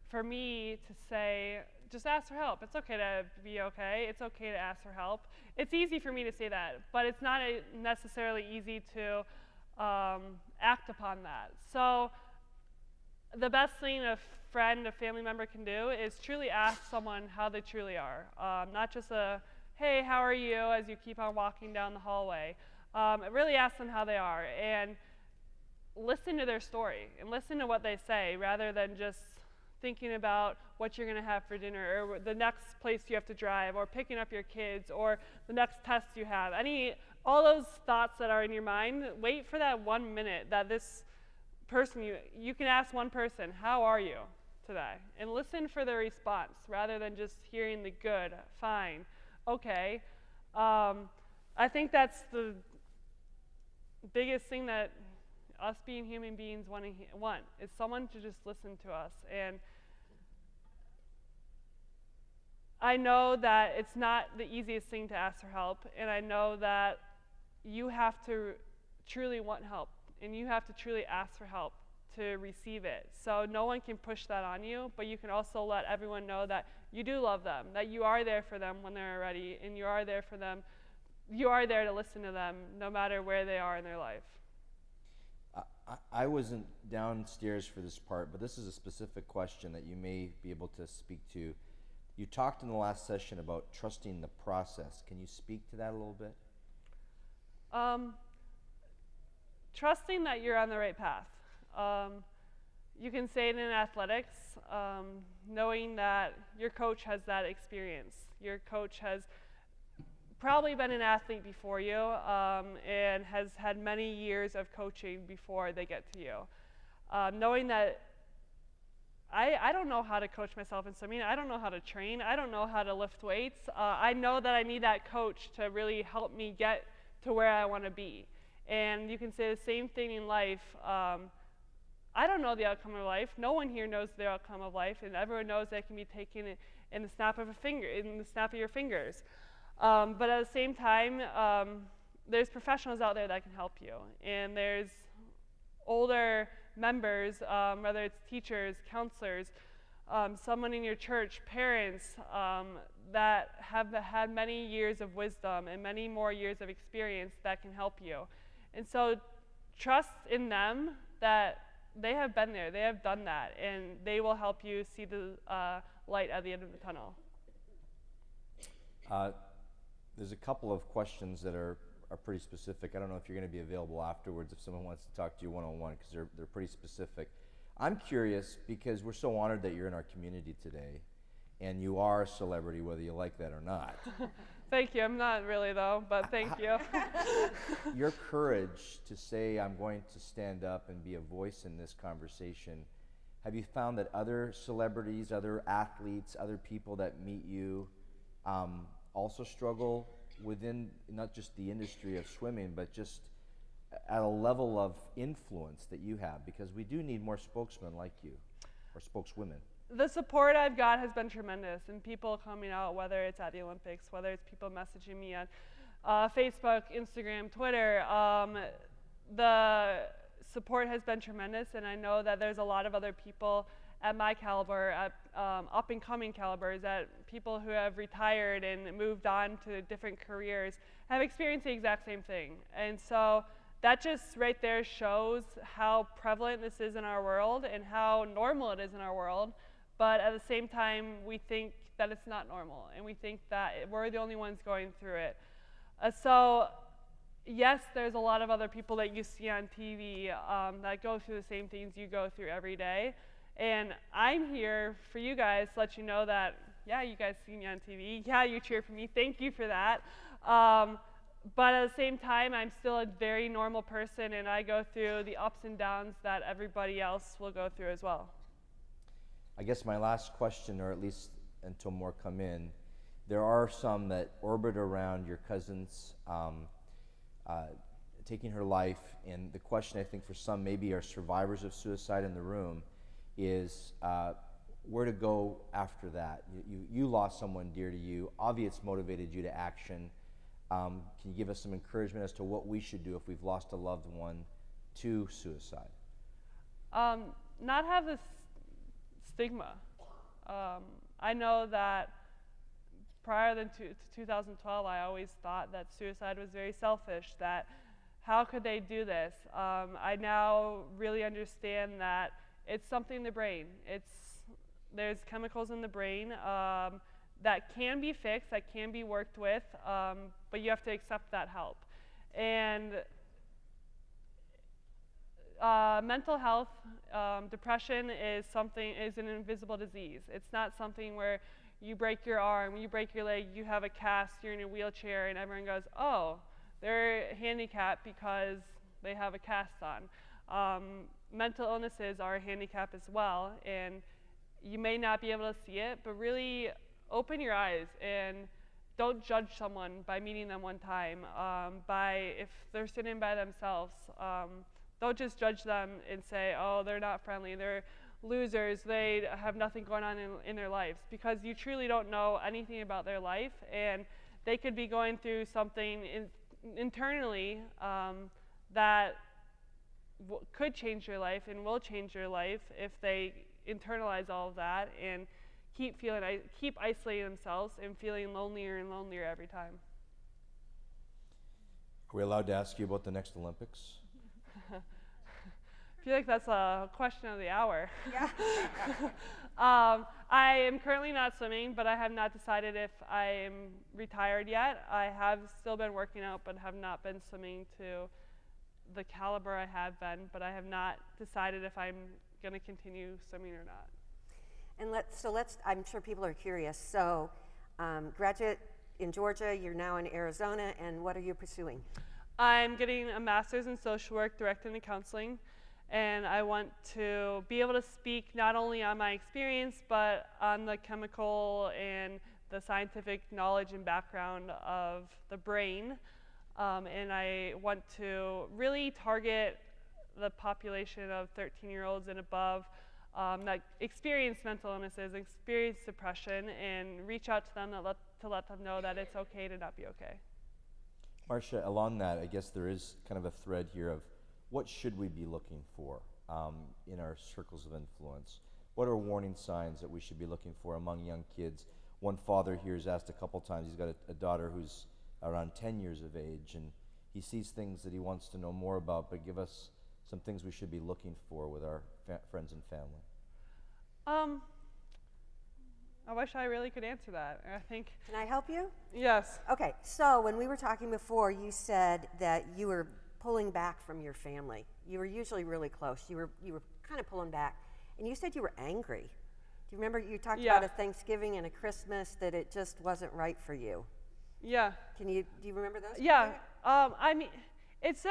for me to say, just ask for help. It's okay to be okay. It's okay to ask for help. It's easy for me to say that, but it's not necessarily easy to act upon that. So the best thing a friend, a family member can do is truly ask someone how they truly are. Not just a, hey, how are you, as you keep on walking down the hallway. Really ask them how they are, and listen to their story, and listen to what they say, rather than just thinking about what you're going to have for dinner, or the next place you have to drive, or picking up your kids, or the next test you have. All those thoughts that are in your mind, wait for that 1 minute that this person, you can ask one person, how are you today? And listen for their response, rather than just hearing the good, fine, okay. I think that's the biggest thing that us being human beings want, is someone to just listen to us. And I know that it's not the easiest thing to ask for help, and I know that you have to truly want help, and you have to truly ask for help to receive it. So no one can push that on you, but you can also let everyone know that you do love them, that you are there for them when they're ready, and you are there for them. You are there to listen to them no matter where they are in their life. I wasn't downstairs for this part, but this is a specific question that you may be able to speak to. You talked in the last session about trusting the process. Can you speak to that a little bit? Trusting that you're on the right path. You can say it in athletics, knowing that your coach has that experience. Your coach has probably been an athlete before you, and has had many years of coaching before they get to you. Knowing that I don't know how to coach myself in swimming. I don't know how to train. I don't know how to lift weights. I know that I need that coach to really help me get to where I want to be. And you can say the same thing in life. I don't know the outcome of life. No one here knows the outcome of life, and everyone knows that it can be taken in the snap of a finger, in the snap of your fingers. But at the same time, there's professionals out there that can help you, and there's older members, whether it's teachers, counselors, someone in your church, parents, that have had many years of wisdom and many more years of experience that can help you. And so trust in them that they have been there, they have done that, and they will help you see the light at the end of the tunnel. There's a couple of questions that are pretty specific. I don't know if you're going to be available afterwards if someone wants to talk to you one-on-one, because they're pretty specific. I'm curious, because we're so honored that you're in our community today, and you are a celebrity, whether you like that or not. Thank you. I'm not really, though, but thank you. Your courage to say, I'm going to stand up and be a voice in this conversation, have you found that other celebrities, other athletes, other people that meet you also struggle within not just the industry of swimming, but just at a level of influence that you have? Because we do need more spokesmen like you, or spokeswomen. The support I've got has been tremendous, and people coming out, whether it's at the Olympics, whether it's people messaging me on Facebook, Instagram, Twitter. The support has been tremendous, and I know that there's a lot of other people at my caliber, at up-and-coming calibers, at people who have retired and moved on to different careers, have experienced the exact same thing. And so that just right there shows how prevalent this is in our world and how normal it is in our world. But at the same time, we think that it's not normal, and we think that we're the only ones going through it. So yes, there's a lot of other people that you see on TV that go through the same things you go through every day. And I'm here for you guys to let you know that, yeah, you guys see me on TV. Yeah, you cheer for me. Thank you for that. But at the same time, I'm still a very normal person, and I go through the ups and downs that everybody else will go through as well. I guess my last question, or at least until more come in, there are some that orbit around your cousin's taking her life, and the question I think for some maybe are survivors of suicide in the room is where to go after that. You lost someone dear to you. Obviously, it's motivated you to action. Can you give us some encouragement as to what we should do if we've lost a loved one to suicide? Not have this stigma. I know that prior to 2012, I always thought that suicide was very selfish, that how could they do this? I now really understand that it's something in the brain. There's chemicals in the brain that can be fixed, that can be worked with, but you have to accept that help. And mental health, depression is an invisible disease. It's not something where you break your arm, you break your leg, you have a cast, you're in a wheelchair, and everyone goes, oh, they're handicapped because they have a cast on. Mental illnesses are a handicap as well, and you may not be able to see it, but really open your eyes and don't judge someone by meeting them one time, if they're sitting by themselves. Don't just judge them and say, oh, they're not friendly, they're losers, they have nothing going on in their lives, because you truly don't know anything about their life, and they could be going through something internally that could change your life and will change your life if they internalize all of that and keep isolating themselves and feeling lonelier and lonelier every time. Are we allowed to ask you about the next Olympics? I feel like that's a question of the hour. Yeah. I am currently not swimming, but I have not decided if I am retired yet. I have still been working out, but have not been swimming to the caliber I have been, but I have not decided if I'm going to continue swimming or not. And I'm sure people are curious. So, graduate in Georgia, you're now in Arizona, and what are you pursuing? I'm getting a master's in social work, directed into counseling, and I want to be able to speak not only on my experience, but on the chemical and the scientific knowledge and background of the brain. And I want to really target the population of 13-year-olds and above that experience mental illnesses, experience depression, and reach out to them to let them know that it's okay to not be okay. Marcia, along that, I guess there is kind of a thread here of what should we be looking for in our circles of influence? What are warning signs that we should be looking for among young kids? One father here has asked a couple times, he's got a daughter who's around 10 years of age, and he sees things that he wants to know more about, but give us some things we should be looking for with our friends and family. I wish I really could answer that. I think. Can I help you? Yes. Okay, so when we were talking before, you said that you were pulling back from your family. You were usually really close. You were kind of pulling back, and you said you were angry. Do you remember you talked about a Thanksgiving and a Christmas that it just wasn't right for you? Yeah. Do you remember those? Yeah. I mean, it's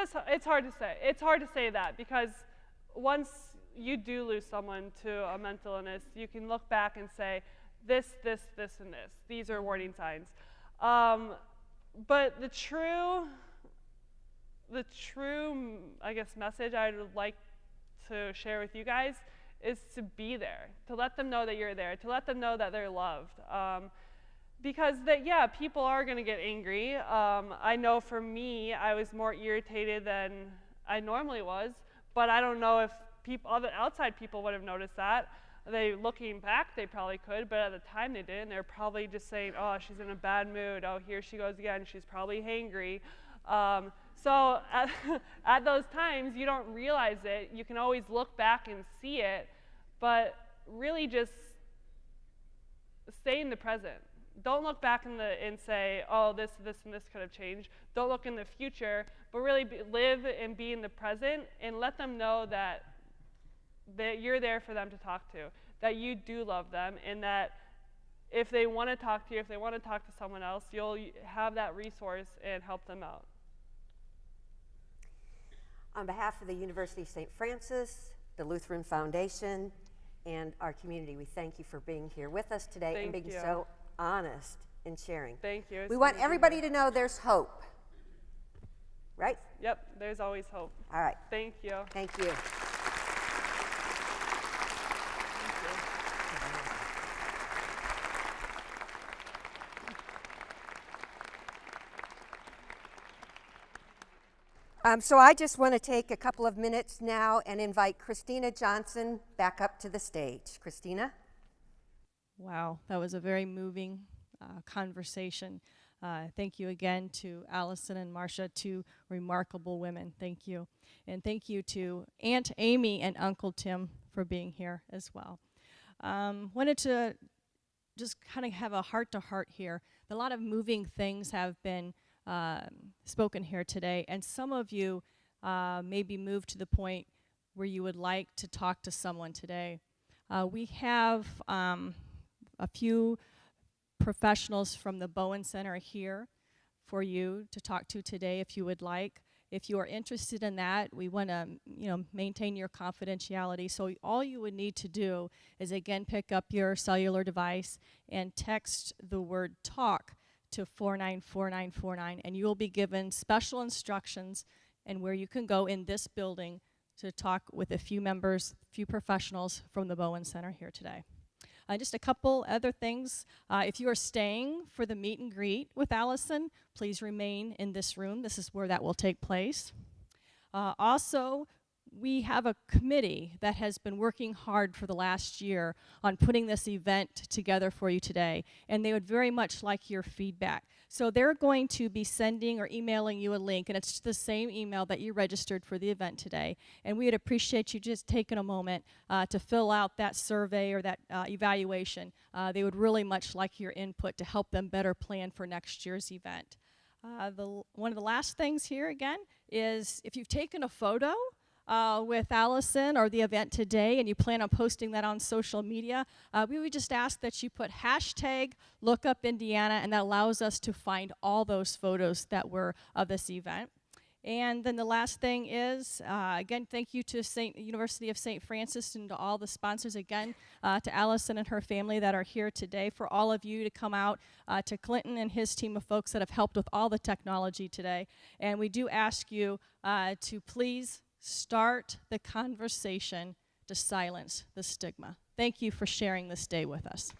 hard to say. It's hard to say that because once you do lose someone to a mental illness, you can look back and say, this, and this. These are warning signs. But the true, I guess, message I would like to share with you guys is to be there, to let them know that you're there, to let them know that they're loved. Because people are going to get angry. I know for me, I was more irritated than I normally was, but I don't know if other outside people would have noticed that. Looking back, they probably could, but at the time they didn't. They're probably just saying, oh, she's in a bad mood. Oh, here she goes again. She's probably hangry. So at those times, you don't realize it. You can always look back and see it, but really just stay in the present. Don't look back and say, oh, this, and this could have changed. Don't look in the future, but really live and be in the present and let them know that you're there for them to talk to, that you do love them, and that if they want to talk to you, if they want to talk to someone else, you'll have that resource and help them out. On behalf of the University of St. Francis, the Lutheran Foundation, and our community, we thank you for being here with us today and being so honest in sharing. Thank you. We want everybody to know there's hope, right? Yep, there's always hope. All right. Thank you. Thank you. So I just want to take a couple of minutes now and invite Christina Johnson back up to the stage. Christina? Wow, that was a very moving conversation. Thank you again to Allison and Marcia, two remarkable women. Thank you. And thank you to Aunt Amy and Uncle Tim for being here as well. Wanted to just kind of have a heart-to-heart here. A lot of moving things have been spoken here today, and some of you may be moved to the point where you would like to talk to someone today. We have a few professionals from the Bowen Center here for you to talk to today if you would like. If you are interested in that, we want to maintain your confidentiality. So all you would need to do is, again, pick up your cellular device and text the word TALK to 494949, and you will be given special instructions and where you can go in this building to talk with a few members, few professionals from the Bowen Center here today. Just a couple other things. If you are staying for the meet and greet with Allison, please remain in this room. This is where that will take place. Also, we have a committee that has been working hard for the last year on putting this event together for you today, and they would very much like your feedback. So they're going to be sending or emailing you a link, and it's the same email that you registered for the event today. And we would appreciate you just taking a moment to fill out that survey or that evaluation. They would really much like your input to help them better plan for next year's event. One of the last things here, again, is if you've taken a photo with Allison or the event today and you plan on posting that on social media, we would just ask that you put hashtag LookUp Indiana, and that allows us to find all those photos that were of this event. And then the last thing is, again, thank you to University of St. Francis and to all the sponsors, again, to Allison and her family that are here today, for all of you to come out, to Clinton and his team of folks that have helped with all the technology today. And we do ask you to please start the conversation to silence the stigma. Thank you for sharing this day with us.